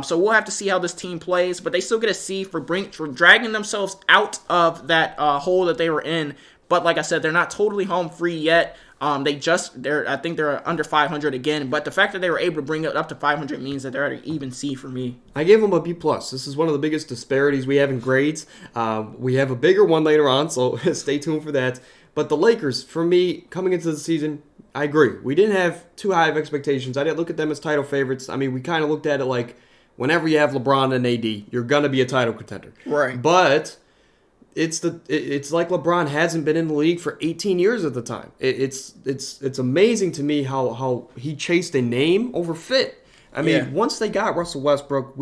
So we'll have to see how this team plays, but they still get a C for dragging themselves out of that hole that they were in. But like I said, they're not totally home free yet. I think they're under 500 again, but the fact that they were able to bring it up to 500 means that they're at an even C for me. I gave them a B+. This is one of the biggest disparities we have in grades. We have a bigger one later on, so stay tuned for that. But the Lakers, for me, coming into the season, I agree. We didn't have too high of expectations. I didn't look at them as title favorites. I mean, we kind of looked at it like whenever you have LeBron and AD, you're going to be a title contender. Right. But it's like LeBron hasn't been in the league for 18 years at the time. It's amazing to me how he chased a name over fit. I mean, once they got Russell Westbrook,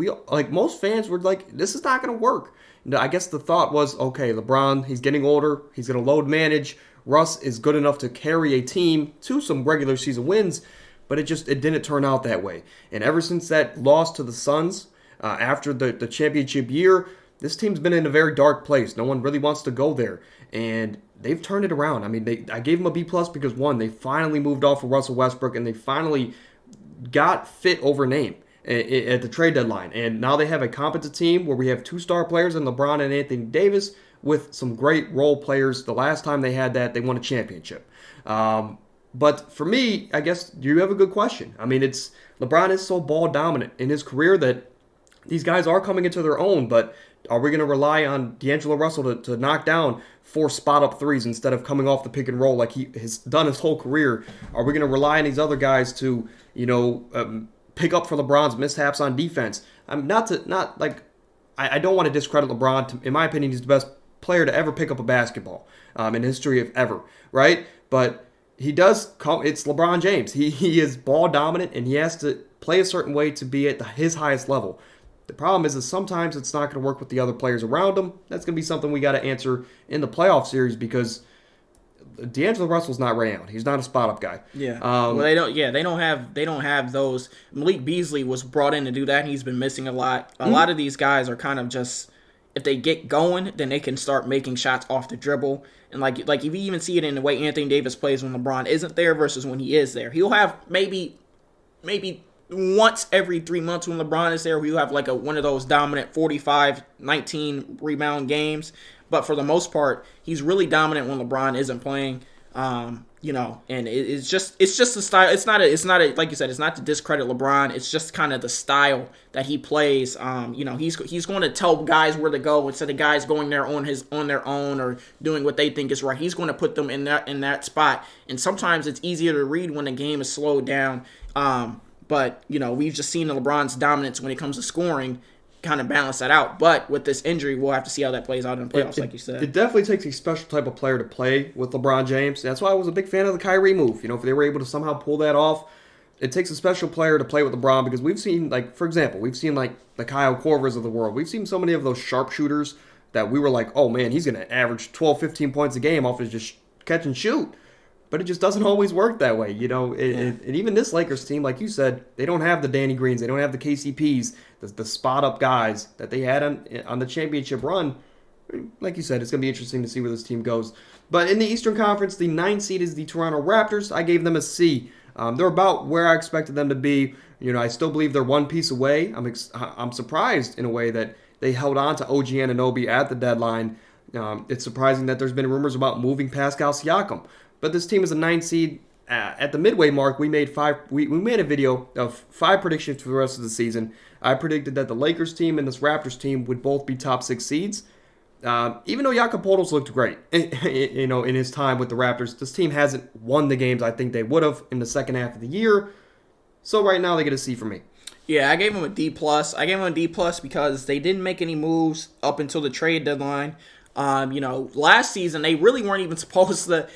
most fans were like, this is not going to work. I guess the thought was, okay, LeBron, he's getting older. He's going to load manage. Russ is good enough to carry a team to some regular season wins, but it didn't turn out that way. And ever since that loss to the Suns after the championship year, this team's been in a very dark place. No one really wants to go there. And they've turned it around. I mean, I gave them a B+ because, one, they finally moved off of Russell Westbrook, and they finally got fit over name at the trade deadline. And now they have a competent team where we have 2 star players in LeBron and Anthony Davis with some great role players. The last time they had that, they won a championship. But for me, I guess you have a good question. I mean, LeBron is so ball dominant in his career that these guys are coming into their own, but are we going to rely on D'Angelo Russell to knock down 4 spot-up threes instead of coming off the pick and roll like he has done his whole career? Are we going to rely on these other guys to, pick up for LeBron's mishaps on defense? I don't want to discredit LeBron. In my opinion, he's the best player to ever pick up a basketball in the history of ever, right? But he does come. It's LeBron James. He is ball dominant, and he has to play a certain way to be at his highest level. The problem is that sometimes it's not going to work with the other players around him. That's going to be something we got to answer in the playoff series because D'Angelo Russell's not Ray Allen. He's not a spot-up guy. Yeah. They don't have those. Malik Beasley was brought in to do that, and he's been missing a lot. A lot of these guys are kind of just, if they get going, then they can start making shots off the dribble. And like if you even see it in the way Anthony Davis plays when LeBron isn't there versus when he is there. He'll have maybe once every 3 months when LeBron is there, he'll have like one of those dominant 45, 19 rebound games. But for the most part, he's really dominant when LeBron isn't playing. And it's just the style. It's not like you said, it's not to discredit LeBron. It's just kind of the style that he plays. He's going to tell guys where to go instead of guys going there on their own or doing what they think is right. He's going to put them in that spot. And sometimes it's easier to read when the game is slowed down. But we've just seen LeBron's dominance when it comes to scoring kind of balance that out. But with this injury, we'll have to see how that plays out in the playoffs, like you said. It definitely takes a special type of player to play with LeBron James. That's why I was a big fan of the Kyrie move. If they were able to somehow pull that off, it takes a special player to play with LeBron because we've seen, for example, the Kyle Korvers of the world. We've seen so many of those sharpshooters that we were like, oh man, he's going to average 12, 15 points a game off his just catch and shoot. But it just doesn't always work that way, And even this Lakers team, like you said, they don't have the Danny Greens, they don't have the KCPs, the spot-up guys that they had on the championship run. Like you said, it's going to be interesting to see where this team goes But in the Eastern Conference, the 9th seed is the Toronto Raptors. I gave them a C. They're about where I expected them to be. I still believe they're one piece away. I'm surprised in a way that they held on to OG Anomaly at the deadline. It's surprising that there's been rumors about moving Pascal Siakam. But this team is a 9th seed. At the midway mark, we made a video of 5 predictions for the rest of the season. I predicted that the Lakers team and this Raptors team would both be top 6 seeds. Even though Jakob Poeltl's looked great, in his time with the Raptors, this team hasn't won the games I think they would have in the second half of the year. So right now they get a C from me. Yeah, I gave them a D+. I gave them a D+ because they didn't make any moves up until the trade deadline. Last season they really weren't even supposed to.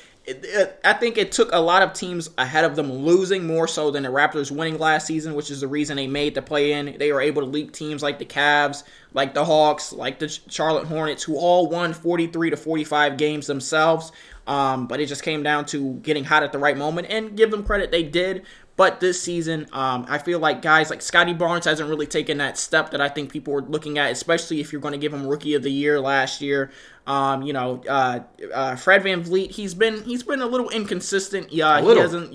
I think it took a lot of teams ahead of them losing more so than the Raptors winning last season, which is the reason they made the play-in. They were able to leap teams like the Cavs, like the Hawks, like the Charlotte Hornets, who all won 43 to 45 games themselves. But it just came down to getting hot at the right moment, and give them credit, they did. But this season, I feel like guys like Scotty Barnes hasn't really taken that step that I think people were looking at, especially if you're going to give him Rookie of the Year last year. Fred VanVleet, he's been a little inconsistent. He hasn't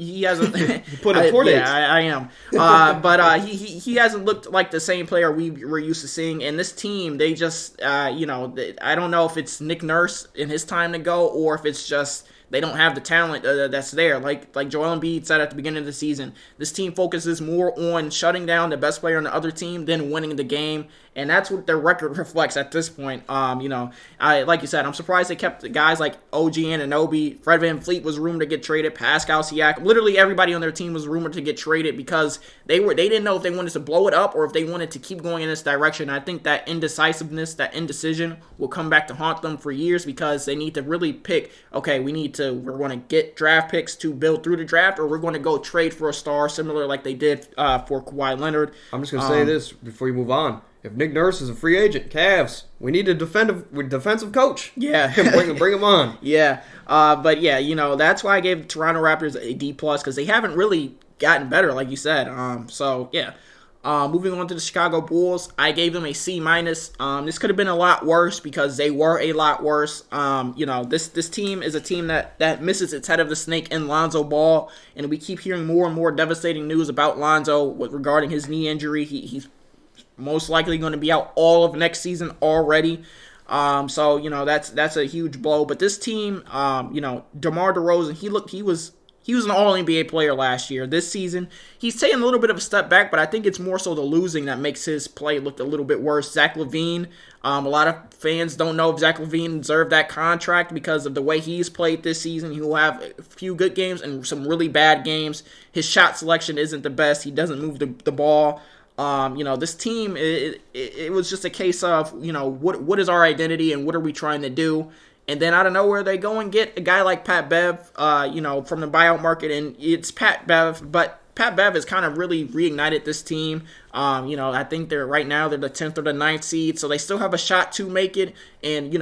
Put in 4 days. Yeah, I am. But he hasn't looked like the same player we were used to seeing. And this team, they just, I don't know if it's Nick Nurse in his time to go, or if it's just they don't have the talent that's there. Like Joel Embiid said at the beginning of the season, this team focuses more on shutting down the best player on the other team than winning the game. And that's what their record reflects at this point. Like you said, I'm surprised they kept the guys like OG Anunoby. Fred VanVleet was rumored to get traded. Pascal Siakam. Literally everybody on their team was rumored to get traded because they didn't know if they wanted to blow it up or if they wanted to keep going in this direction. I think that indecisiveness, that indecision will come back to haunt them for years because they need to really pick, okay, we're going to get draft picks to build through the draft, or we're going to go trade for a star similar like they did for Kawhi Leonard. I'm just going to say this before you move on. If Nick Nurse is a free agent, Cavs, we need a defensive coach. Yeah. bring him on. Yeah. But yeah, that's why I gave the Toronto Raptors a D+, because they haven't really gotten better, like you said. So, yeah. Moving on to the Chicago Bulls, I gave them a C-. This could have been a lot worse because they were a lot worse. This team is a team that misses its head of the snake in Lonzo Ball, and we keep hearing more and more devastating news about Lonzo regarding his knee injury. He's most likely going to be out all of next season already. So that's a huge blow. But this team, DeMar DeRozan, he was an All-NBA player last year. This season, he's taken a little bit of a step back, but I think it's more so the losing that makes his play look a little bit worse. Zach LaVine, a lot of fans don't know if Zach LaVine deserved that contract because of the way he's played this season. He will have a few good games and some really bad games. His shot selection isn't the best. He doesn't move the ball. This team, it was just a case of, what is our identity and what are we trying to do? And then out of nowhere, they go and get a guy like Pat Bev, from the buyout market, and it's Pat Bev, but Pat Bev has kind of really reignited this team. I think they're the 10th or the 9th seed, so they still have a shot to make it. And,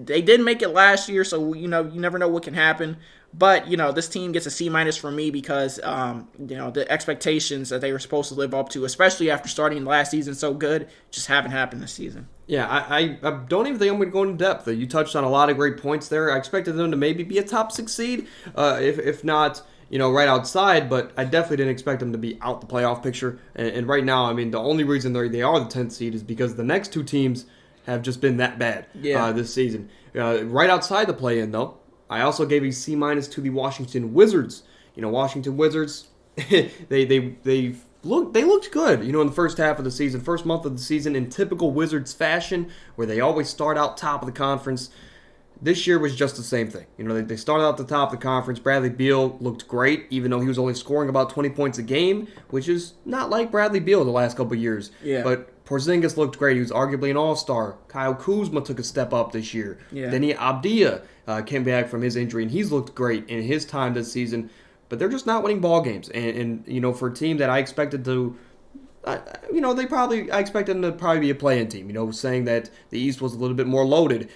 they did make it last year, so, you never know what can happen. But, this team gets a C- from me because, the expectations that they were supposed to live up to, especially after starting last season so good, just haven't happened this season. Yeah, I don't even think I'm going to go into depth. You touched on a lot of great points there. I expected them to maybe be a top 6 seed, if not, right outside, but I definitely didn't expect them to be out the playoff picture. And right now, the only reason they are the 10th seed is because the next 2 teams have just been that bad this season. Right outside the play-in, though, I also gave a C- to the Washington Wizards. Washington Wizards, they looked good, in the first half of the season, first month of the season, in typical Wizards fashion, where they always start out top of the conference. This year was just the same thing. They started out the top of the conference. Bradley Beal looked great, even though he was only scoring about 20 points a game, which is not like Bradley Beal the last couple of years. Yeah. But Porzingis looked great. He was arguably an all-star. Kyle Kuzma took a step up this year. Yeah. Denny Abdia came back from his injury, and he's looked great in his time this season. But they're just not winning ball games. And for a team that I expected to, I expected them to probably be a play-in team, saying that the East was a little bit more loaded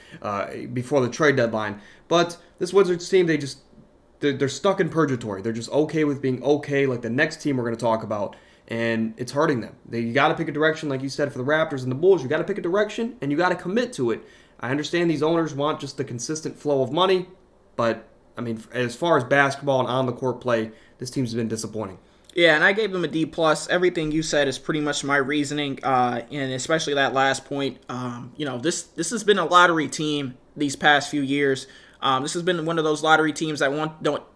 before the trade deadline. But this Wizards team, they're stuck in purgatory. They're just okay with being okay, like the next team we're going to talk about, and it's hurting them. You got to pick a direction, like you said, for the Raptors and the Bulls. You got to pick a direction, and you got to commit to it. I understand these owners want just the consistent flow of money. But, I mean, as far as basketball and on-the-court play, this team's been disappointing. Yeah, and I gave them a D+. Everything you said is pretty much my reasoning, and especially that last point. This has been a lottery team these past few years. This has been one of those lottery teams that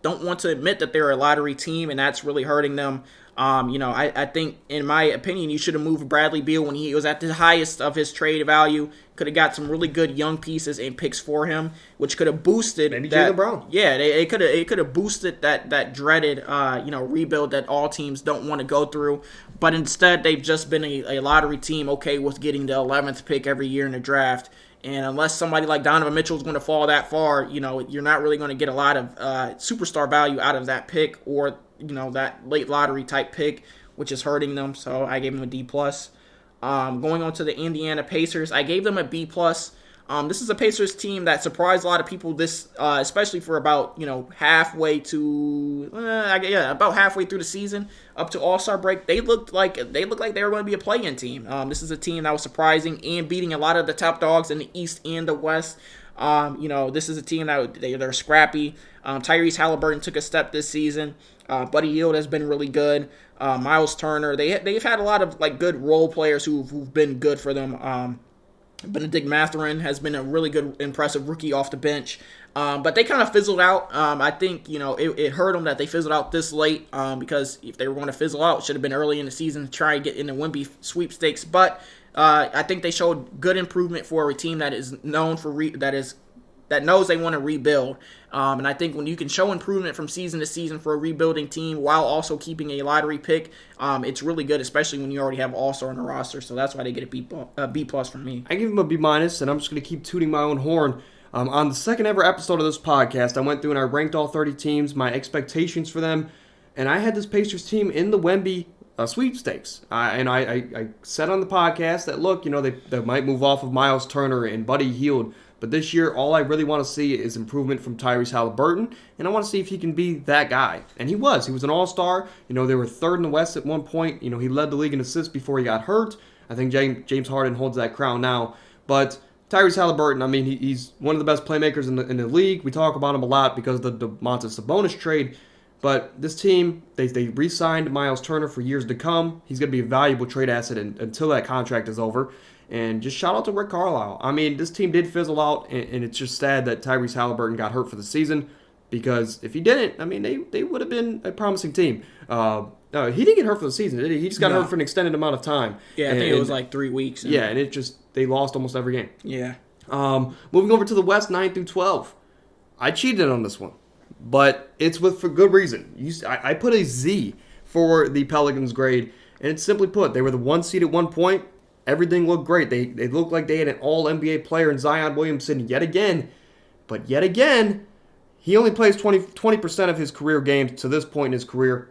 don't want to admit that they're a lottery team, and that's really hurting them. I think, in my opinion, you should have moved Bradley Beal when he was at the highest of his trade value. Could have got some really good young pieces and picks for him, which could have boosted maybe that. Jaylen Brown. Yeah, it could have boosted that dreaded rebuild that all teams don't want to go through. But instead, they've just been a lottery team, okay with getting the 11th pick every year in the draft. And unless somebody like Donovan Mitchell is going to fall that far, you're not really going to get a lot of superstar value out of that pick, or that late lottery type pick, which is hurting them. So I gave them a D+. Going on to the Indiana Pacers, I gave them a B+. This is a Pacers team that surprised a lot of people. Especially for about about halfway through the season, up to All-Star break, they looked like they were going to be a play-in team. This is a team that was surprising and beating a lot of the top dogs in the East and the West. This is a team that they're scrappy. Tyrese Halliburton took a step this season. Buddy Hield has been really good. Miles Turner. They've had a lot of good role players who've been good for them. Benedict Mathurin has been a really good, impressive rookie off the bench. But they kind of fizzled out. I think, it hurt them that they fizzled out this late, because if they were going to fizzle out, it should have been early in the season to try and get in the Wemby sweepstakes. But I think they showed good improvement for a team that is known for that knows they want to rebuild. And I think when you can show improvement from season to season for a rebuilding team while also keeping a lottery pick, it's really good, especially when you already have All-Star on the roster. So that's why they get a B+ from me. I give them a B-, and I'm just going to keep tooting my own horn. On the second ever episode of this podcast, I went through and I ranked all 30 teams, my expectations for them, and I had this Pacers team in the Wemby sweepstakes. I said on the podcast that, look, they might move off of Miles Turner and Buddy Hield, but this year, all I really want to see is improvement from Tyrese Halliburton, and I want to see if he can be that guy. And he was. He was an all-star. They were third in the West at one point. He led the league in assists before he got hurt. I think James Harden holds that crown now. But Tyrese Halliburton, he's one of the best playmakers in the league. We talk about him a lot because of the Domantas Sabonis trade. But this team, they re-signed Miles Turner for years to come. He's going to be a valuable trade asset until that contract is over. And just shout out to Rick Carlisle. This team did fizzle out, and it's just sad that Tyrese Halliburton got hurt for the season, because if he didn't, they would have been a promising team. No, he didn't get hurt for the season, did he? He just got hurt for an extended amount of time. Yeah, I think it was 3 weeks. Yeah, and they lost almost every game. Yeah. Moving over to the West, 9 through 12. I cheated on this one, but it's for good reason. I put a Z for the Pelicans grade, and it's simply put, they were the 1 seed at one point. Everything looked great. They looked like they had an all-NBA player in Zion Williamson yet again. But yet again, he only plays 20% of his career games to this point in his career,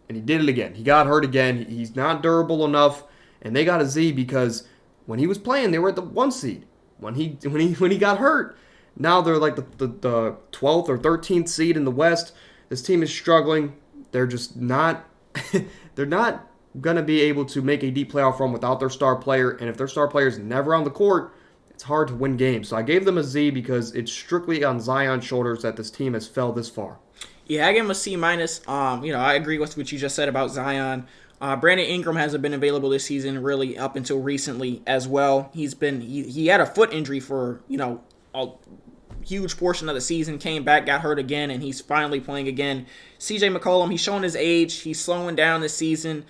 and he did it again. He got hurt again. He's not durable enough, and they got a Z because when he was playing, they were at the 1 seed. When he got hurt, now they're like the 12th or 13th seed in the West. This team is struggling. They're just not they're not going to be able to make a deep playoff run without their star player, and if their star player is never on the court, it's hard to win games. So I gave them a Z because it's strictly on Zion's shoulders that this team has fell this far. Yeah, I gave him a C-. I agree with what you just said about Zion. Brandon Ingram hasn't been available this season really up until recently as well. He had a foot injury for a huge portion of the season, came back, got hurt again, and he's finally playing again. CJ McCollum, he's showing his age. He's slowing down this season.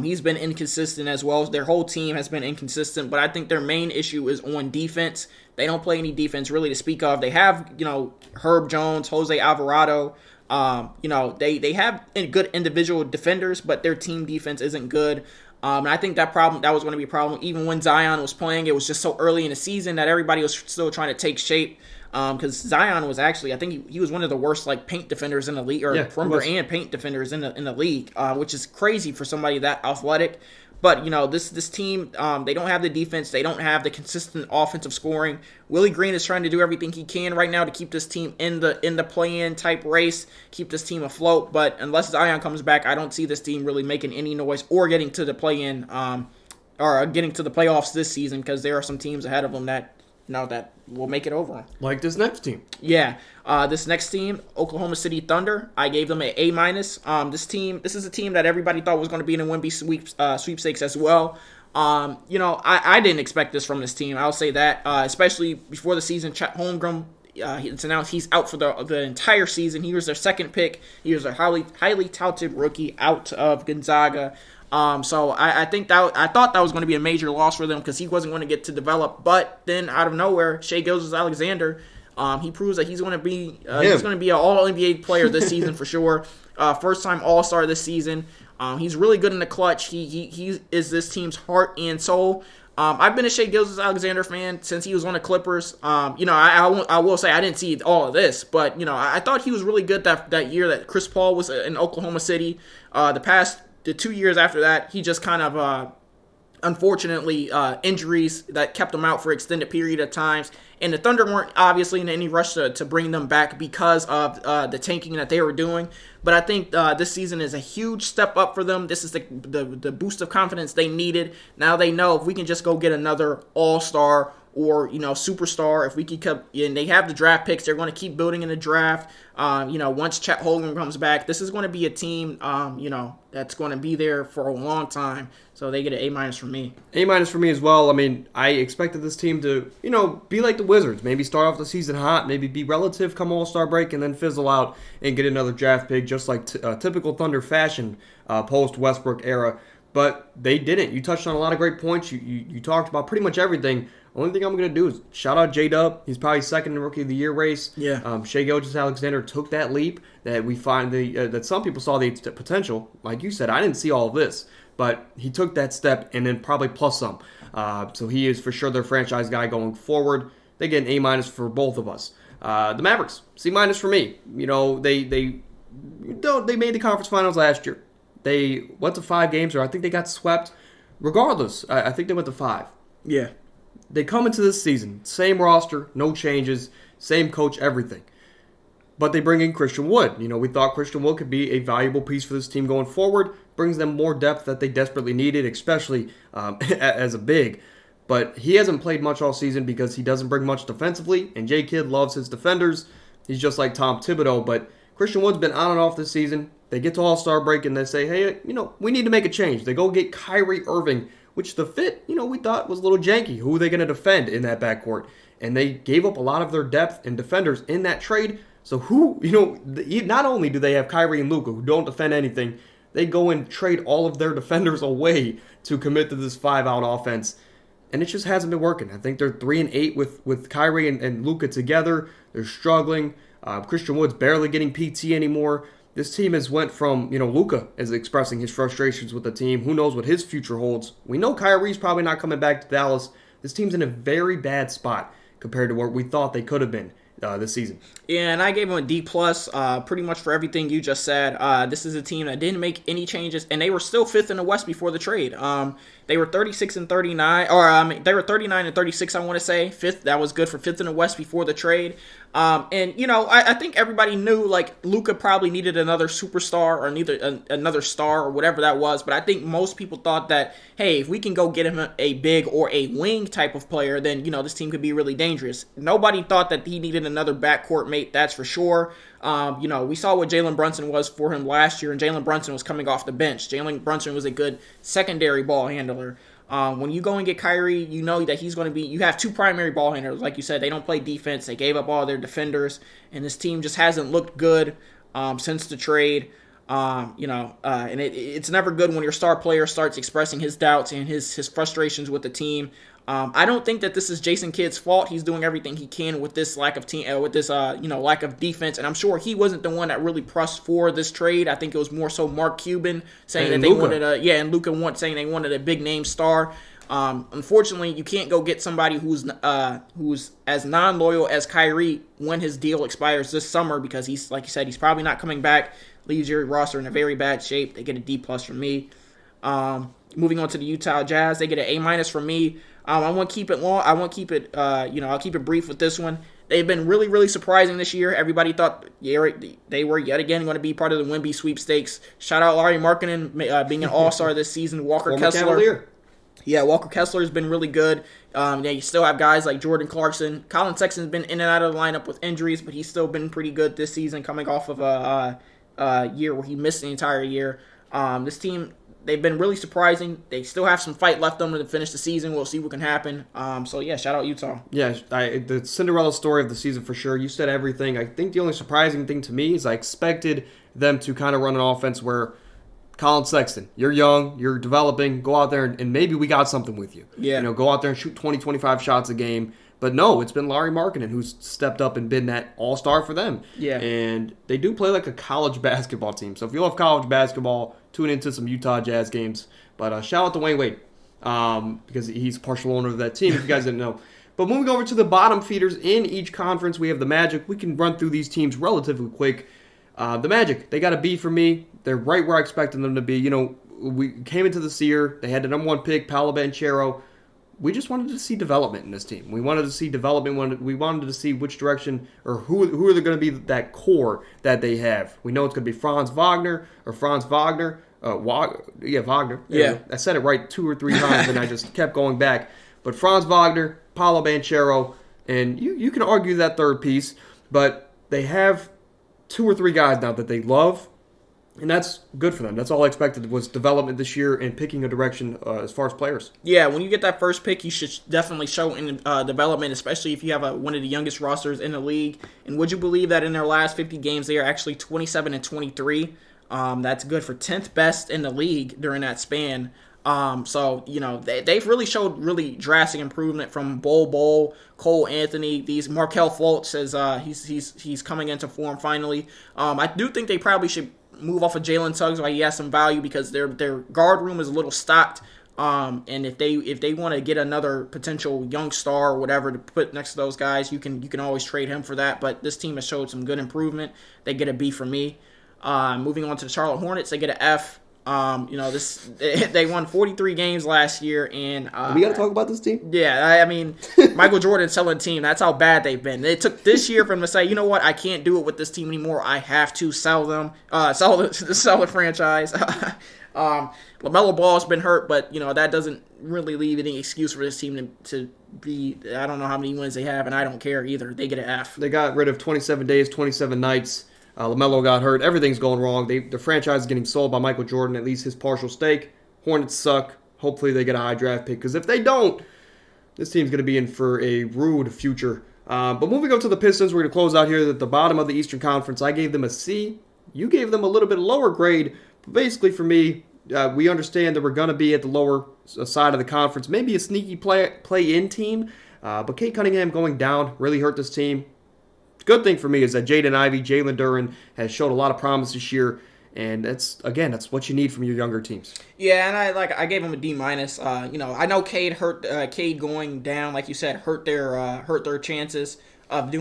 He's been inconsistent as well. Their whole team has been inconsistent, but I think their main issue is on defense. They don't play any defense really to speak of. They have, Herb Jones, Jose Alvarado. They have good individual defenders, but their team defense isn't good. And I think that was going to be a problem. Even when Zion was playing, it was just so early in the season that everybody was still trying to take shape. Because Zion was actually, I think he was one of the worst paint defenders in the league, or perimeter and paint defenders in the league, which is crazy for somebody that athletic. But this team, they don't have the defense, they don't have the consistent offensive scoring. Willie Green is trying to do everything he can right now to keep this team in the play-in type race, keep this team afloat. But unless Zion comes back, I don't see this team really making any noise or getting to the play-in, or getting to the playoffs this season, because there are some teams ahead of them that that will make it over. Like this next team. Yeah. This next team, Oklahoma City Thunder, I gave them an A-. This is a team that everybody thought was going to be in a Wemby sweepstakes as well. I didn't expect this from this team. I'll say that, especially before the season. Chet Holmgren, it's announced he's out for the entire season. He was their second pick. He was a highly touted rookie out of Gonzaga. So I thought that was going to be a major loss for them because he wasn't going to get to develop. But then out of nowhere, Shai Gilgeous-Alexander, he proves that he's going to be an All NBA player this season for sure. First time All-Star this season. He's really good in the clutch. He is this team's heart and soul. I've been a Shai Gilgeous-Alexander fan since he was on the Clippers. I will say I didn't see all of this, but I thought he was really good that year that Chris Paul was in Oklahoma City. The 2 years after that, he just kind of unfortunately injuries that kept him out for extended period of times. And the Thunder weren't obviously in any rush to bring them back because of the tanking that they were doing. But I think this season is a huge step up for them. This is the boost of confidence they needed. Now they know if we can just go get another all-star or superstar, if we can come, and they have the draft picks, they're going to keep building in the draft. Once Chet Holmgren comes back, this is going to be a team, that's going to be there for a long time. So they get an A- from me. A- for me as well. I mean, I expected this team to, be like the Wizards. Maybe start off the season hot, maybe be relative come All-Star break, and then fizzle out and get another draft pick, just like typical Thunder fashion post-Westbrook era. But they didn't. You touched on a lot of great points. You talked about pretty much everything. Only thing I'm going to do is shout out J-Dub. He's probably second in the Rookie of the Year race. Yeah. Shai Gilgeous-Alexander took that leap that we find that some people saw the potential. Like you said, I didn't see all of this, but he took that step and then probably plus some. So he is for sure their franchise guy going forward. They get an A- for both of us. The Mavericks, C- for me. They made the conference finals last year. They went to 5 games, or I think they got swept. Regardless, I think they went to 5. Yeah. They come into this season, same roster, no changes, same coach, everything. But they bring in Christian Wood. We thought Christian Wood could be a valuable piece for this team going forward. Brings them more depth that they desperately needed, especially as a big. But he hasn't played much all season because he doesn't bring much defensively, and J-Kidd loves his defenders. He's just like Tom Thibodeau, but Christian Wood's been on and off this season. They get to All-Star break and they say, hey, we need to make a change. They go get Kyrie Irving, which the fit, we thought was a little janky. Who are they going to defend in that backcourt? And they gave up a lot of their depth and defenders in that trade. So not only do they have Kyrie and Luka who don't defend anything, they go and trade all of their defenders away to commit to this 5-out offense. And it just hasn't been working. I think they're 3-8 with Kyrie and Luka together. They're struggling. Christian Wood's barely getting PT anymore. This team has went from, Luka is expressing his frustrations with the team. Who knows what his future holds? We know Kyrie's probably not coming back to Dallas. This team's in a very bad spot compared to where we thought they could have been this season. Yeah, and I gave them a D+, pretty much for everything you just said. This is a team that didn't make any changes, and they were still 5th in the West before the trade. They were 36-39, they were 39-36, I want to say. 5th, that was good for 5th in the West before the trade. I think everybody knew, Luka probably needed another superstar or another star or whatever that was. But I think most people thought that, hey, if we can go get him a big or a wing type of player, then, this team could be really dangerous. Nobody thought that he needed another backcourt mate, that's for sure. We saw what Jalen Brunson was for him last year, and Jalen Brunson was coming off the bench. Jalen Brunson was a good secondary ball handler. When you go and get Kyrie, you know that he's going to be... You have 2 primary ball handlers. Like you said, they don't play defense. They gave up all their defenders, and this team just hasn't looked good since the trade. And it's never good when your star player starts expressing his doubts and his frustrations with the team. I don't think that this is Jason Kidd's fault. He's doing everything he can with this lack of lack of defense, and I'm sure he wasn't the one that really pressed for this trade. I think it was more so Mark Cuban saying that they wanted and Luka saying they wanted a big name star. Unfortunately, you can't go get somebody who's as non-loyal as Kyrie when his deal expires this summer because he's, like you said, he's probably not coming back. Leaves your roster in a very bad shape. They get a D+ from me. Moving on to the Utah Jazz, they get an A- from me. I won't keep it long. I won't keep it. I'll keep it brief with this one. They've been really, really surprising this year. Everybody thought they were yet again going to be part of the Wemby sweepstakes. Shout out Larry Markkinen being an All-Star this season. Walker Former Kessler. Cavalier. Yeah, Walker Kessler has been really good. You still have guys like Jordan Clarkson. Colin Sexton's been in and out of the lineup with injuries, but he's still been pretty good this season, coming off of a year where he missed the entire year. This team, they've been really surprising. They still have some fight left on them to finish the season. We'll see what can happen. Shout out Utah. Yeah, the Cinderella story of the season for sure. You said everything. I think the only surprising thing to me is I expected them to kind of run an offense where Colin Sexton, you're young, you're developing, go out there and maybe we got something with you. Yeah. Go out there and shoot 20, 25 shots a game. But no, it's been Lauri Markkanen who's stepped up and been that all-star for them. Yeah. And they do play like a college basketball team. So if you love college basketball, tune into some Utah Jazz games. But shout out to Wayne Wade because he's partial owner of that team, if you guys didn't know. But moving over to the bottom feeders in each conference, we have the Magic. We can run through these teams relatively quick. The Magic, they got a B for me. They're right where I expected them to be. We came into this year. They had the number one pick, Paolo Banchero. We just wanted to see development in this team. We wanted to see development. We wanted to see which direction or who are going to be that core that they have. We know it's going to be Franz Wagner. Wagner. Yeah. I said it right 2 or 3 times, and I just kept going back. But Franz Wagner, Paolo Banchero, and you can argue that third piece, but they have 2 or 3 guys now that they love. And that's good for them. That's all I expected was development this year and picking a direction as far as players. Yeah, when you get that first pick, you should definitely show in development, especially if you have one of the youngest rosters in the league. And would you believe that in their last 50 games, they are actually 27-23? That's good for 10th best in the league during that span. They've really showed really drastic improvement from Bol, Cole Anthony. These Markelle Fultz as he's coming into form finally. I do think they probably should move off of Jalen Suggs while he has some value because their guard room is a little stocked. And if they want to get another potential young star or whatever to put next to those guys, you can always trade him for that. But this team has showed some good improvement. They get a B from me. Moving on to the Charlotte Hornets, they get an F. They won 43 games last year, and we got to talk about this team. Yeah, I mean, Michael Jordan selling the team. That's how bad they've been. They took this year for them to say, you know what, I can't do it with this team anymore. I have to sell them, sell the franchise. LaMelo Ball's been hurt, but that doesn't really leave any excuse for this team to be. I don't know how many wins they have, and I don't care either. They get an F. They got rid of 27 days, 27 nights. LaMelo got hurt. Everything's going wrong. The franchise is getting sold by Michael Jordan, at least his partial stake. Hornets suck. Hopefully they get a high draft pick, because if they don't, this team's going to be in for a rude future. But moving on to the Pistons, we're going to close out here at the bottom of the Eastern Conference. I gave them a C. You gave them a little bit lower grade. But basically for me, we understand that we're going to be at the lower side of the conference. Maybe a sneaky play-in team. But Kate Cunningham going down really hurt this team. Good thing for me is that Jaden Ivey, Jalen Duren has showed a lot of promise this year, and that's what you need from your younger teams. Yeah, and I gave him a D-. I know Cade going down, like you said, hurt their chances of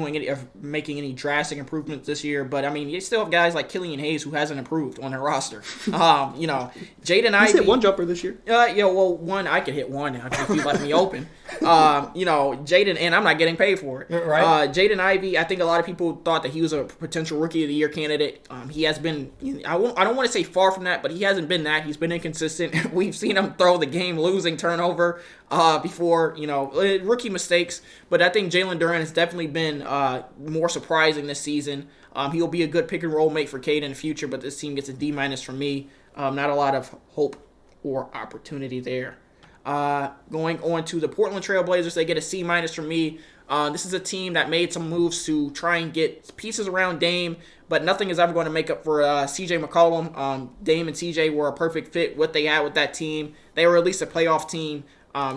making any drastic improvements this year. But I mean, you still have guys like Killian Hayes who hasn't improved on their roster. Jaden Ivey. He's hit one jumper this year. One I could hit one if you let me open. Jaden, and I'm not getting paid for it. Right. Jaden Ivey, I think a lot of people thought that he was a potential Rookie of the Year candidate. He has been. I don't want to say far from that, but he hasn't been that. He's been inconsistent. We've seen him throw the game-losing turnover before. Rookie mistakes. But I think Jalen Duren has definitely been more surprising this season. He'll be a good pick-and-roll mate for Cade in the future, but this team gets a D- from me. Not a lot of hope or opportunity there. Going on to the Portland Trail Blazers, they get a C- from me. This is a team that made some moves to try and get pieces around Dame, but nothing is ever going to make up for CJ McCollum. Dame and CJ were a perfect fit. What they had with that team, they were at least a playoff team.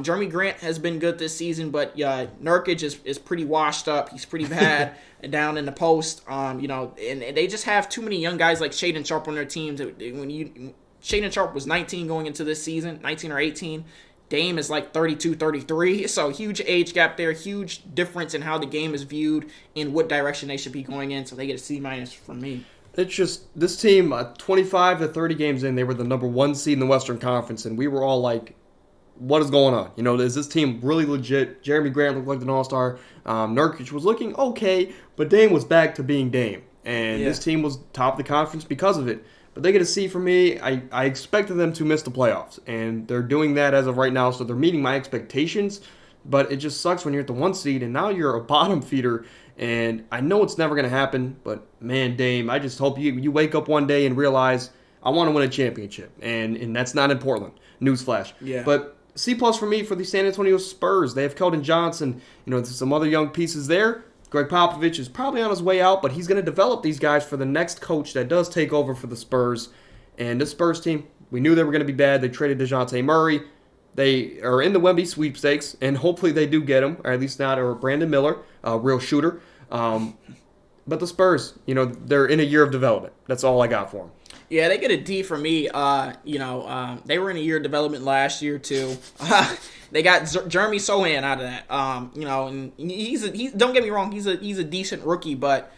Jeremy Grant has been good this season, but Nurkic is pretty washed up. He's pretty bad down in the post. And they just have too many young guys like Shaedon Sharpe on their teams. Shaedon Sharpe was 19 going into this season, 19 or 18. Dame is like 32, 33. So huge age gap there, huge difference in how the game is viewed and what direction they should be going in. So they get a C- from me. It's just, this team, 25 to 30 games in, they were the number 1 seed in the Western Conference, and we were all like, what is going on? Is this team really legit? Jeremy Grant looked like an all-star. Nurkic was looking okay, but Dame was back to being Dame. And this team was top of the conference because of it. but they get a C for me. I expected them to miss the playoffs, and they're doing that as of right now, so they're meeting my expectations. But it just sucks when you're at the 1 seed, and now you're a bottom feeder, and I know it's never going to happen, but man, Dame, I just hope you wake up one day and realize I want to win a championship, and that's not in Portland. Newsflash. Yeah. But C+ for me for the San Antonio Spurs. They have Keldon Johnson, there's some other young pieces there. Greg Popovich is probably on his way out, but he's going to develop these guys for the next coach that does take over for the Spurs. And this Spurs team, we knew they were going to be bad. They traded DeJounte Murray. They are in the Wemby sweepstakes, and hopefully they do get him, or at least not, or Brandon Miller, a real shooter. But the Spurs, they're in a year of development. That's all I got for them. Yeah, they get a D for me. They were in a year of development last year too. They got Jeremy Sohan out of that. And don't get me wrong, he's a decent rookie, but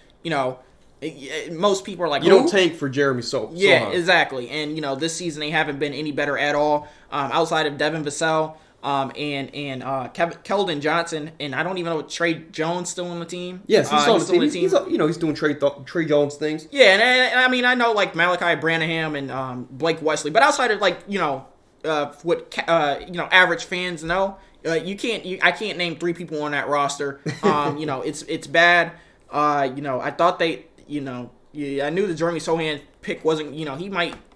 most people are like, you don't tank for Jeremy Sohan. Yeah, exactly. And this season they haven't been any better at all. Outside of Devin Vassell. And Keldon Johnson, and I don't even know if Trey Jones still on the team. Yes, he's still on the team. He's doing Trey Jones things. Yeah, and I mean I know like Malachi Branham and Blake Wesley, but outside of what average fans know, I can't name 3 people on that roster. It's bad. I thought I knew the Jeremy Sohan pick wasn't.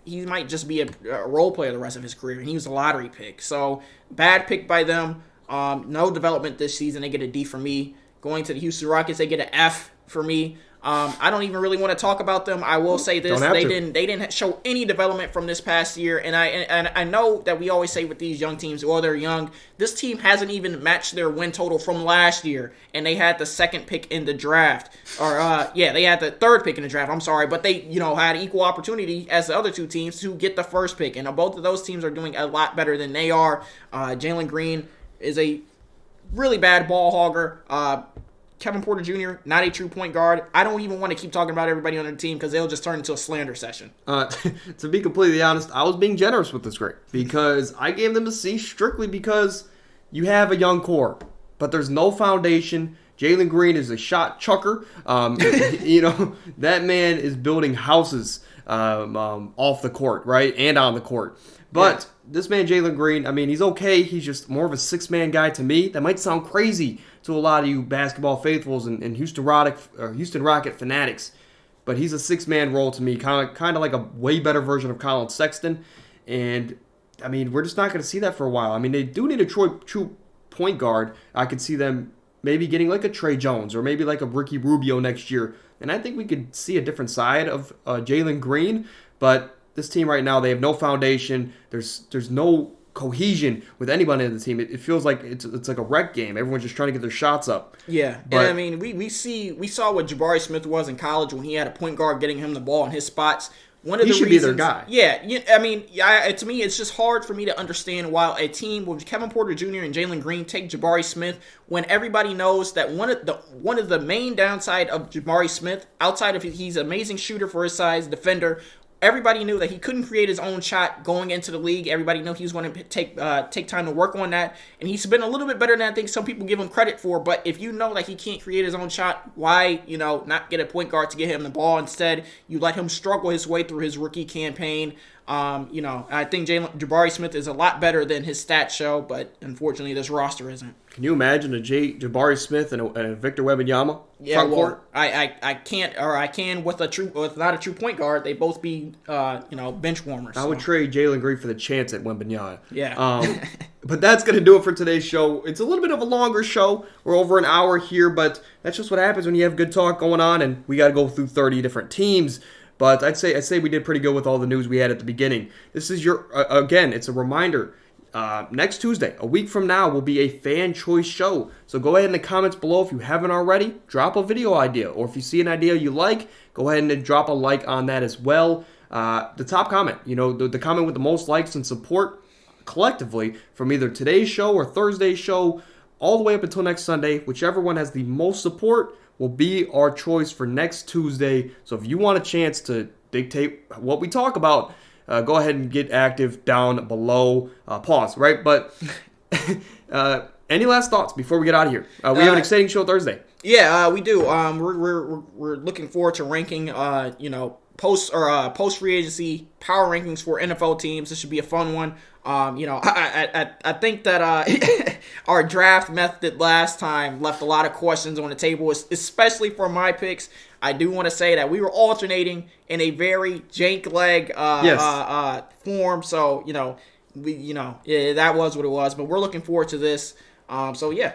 He might just be a role player the rest of his career, and he was a lottery pick. So, bad pick by them. No development this season. They get a D for me. Going to the Houston Rockets, they get an F for me. I don't even really want to talk about them. I will say this: they didn't show any development from this past year. And I know that we always say with these young teams, well, they're young. This team hasn't even matched their win total from last year, and they had the 2nd pick in the draft, they had the 3rd pick in the draft. I'm sorry, but they had equal opportunity as the other 2 teams to get the 1st pick, and both of those teams are doing a lot better than they are. Jalen Green is a really bad ball hogger. Kevin Porter Jr., not a true point guard. I don't even want to keep talking about everybody on the team because they'll just turn into a slander session. To be completely honest, I was being generous with this grade because I gave them a C strictly because you have a young core, but there's no foundation. Jalen Green is a shot chucker. That man is building houses off the court, right, and on the court. But this man, Jalen Green, he's okay. He's just more of a 6-man guy to me. That might sound crazy to a lot of you basketball faithfuls and Houston Rocket fanatics. But he's a 6-man role to me, kind of like a way better version of Colin Sexton. And, we're just not going to see that for a while. They do need a true point guard. I could see them maybe getting like a Trey Jones or maybe like a Ricky Rubio next year. And I think we could see a different side of Jalen Green. But this team right now, they have no foundation. There's no cohesion with anybody in the team. It feels like it's like a rec game. Everyone's just trying to get their shots up. Yeah, but, and we saw what Jabari Smith was in college when he had a point guard getting him the ball in his spots. He should be their guy. Yeah, to me, it's just hard for me to understand why a team with Kevin Porter Jr. and Jalen Green take Jabari Smith when everybody knows that one of the main downside of Jabari Smith, outside of he's an amazing shooter for his size, defender. Everybody knew that he couldn't create his own shot going into the league. Everybody knew he was going to take time to work on that. And he's been a little bit better than I think some people give him credit for. But if you know that he can't create his own shot, why, not get a point guard to get him the ball? Instead, you let him struggle his way through his rookie campaign. I think Jabari Smith is a lot better than his stats show, but unfortunately this roster isn't. Can you imagine a Jabari Smith and a Victor Wembanyama front court? I can't, or I can with not a true point guard. They both be bench warmers. I would trade Jalen Green for the chance at Wembanyama. Yeah. But that's going to do it for today's show. It's a little bit of a longer show. We're over an hour here, but that's just what happens when you have good talk going on, and we got to go through 30 different teams. But I'd say we did pretty good with all the news we had at the beginning. This is again, it's a reminder. Next Tuesday, a week from now, will be a fan choice show. So go ahead in the comments below if you haven't already. Drop a video idea, or if you see an idea you like, go ahead and drop a like on that as well. The top comment, the comment with the most likes and support collectively from either today's show or Thursday's show, all the way up until next Sunday, whichever one has the most support will be our choice for next Tuesday. So if you want a chance to dictate what we talk about, go ahead and get active down below. Pause, right? But any last thoughts before we get out of here? We have an exciting show Thursday. Yeah, we do. We're looking forward to ranking, post free agency power rankings for NFL teams. This should be a fun one. I think that our draft method last time left a lot of questions on the table, especially for my picks. I do want to say that we were alternating in a very jank leg form, so that was what it was. But we're looking forward to this. Yeah,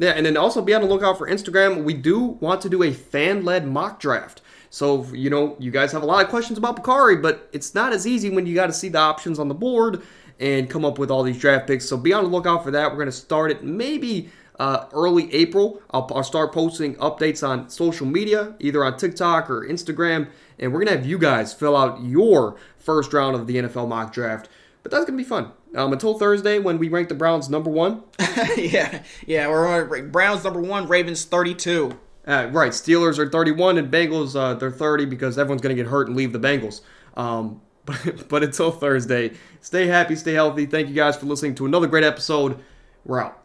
and then also be on the lookout for Instagram. We do want to do a fan-led mock draft. So, you guys have a lot of questions about Bakari, but it's not as easy when you got to see the options on the board and come up with all these draft picks. So be on the lookout for that. We're going to start it maybe early April. I'll start posting updates on social media, either on TikTok or Instagram, and we're going to have you guys fill out your first round of the NFL mock draft. But that's going to be fun. Until Thursday when we rank the Browns number 1. yeah, we're on Browns number 1, Ravens 32. Right, Steelers are 31 and Bengals, they're 30 because everyone's going to get hurt and leave the Bengals. But until Thursday, stay happy, stay healthy. Thank you guys for listening to another great episode. We're out.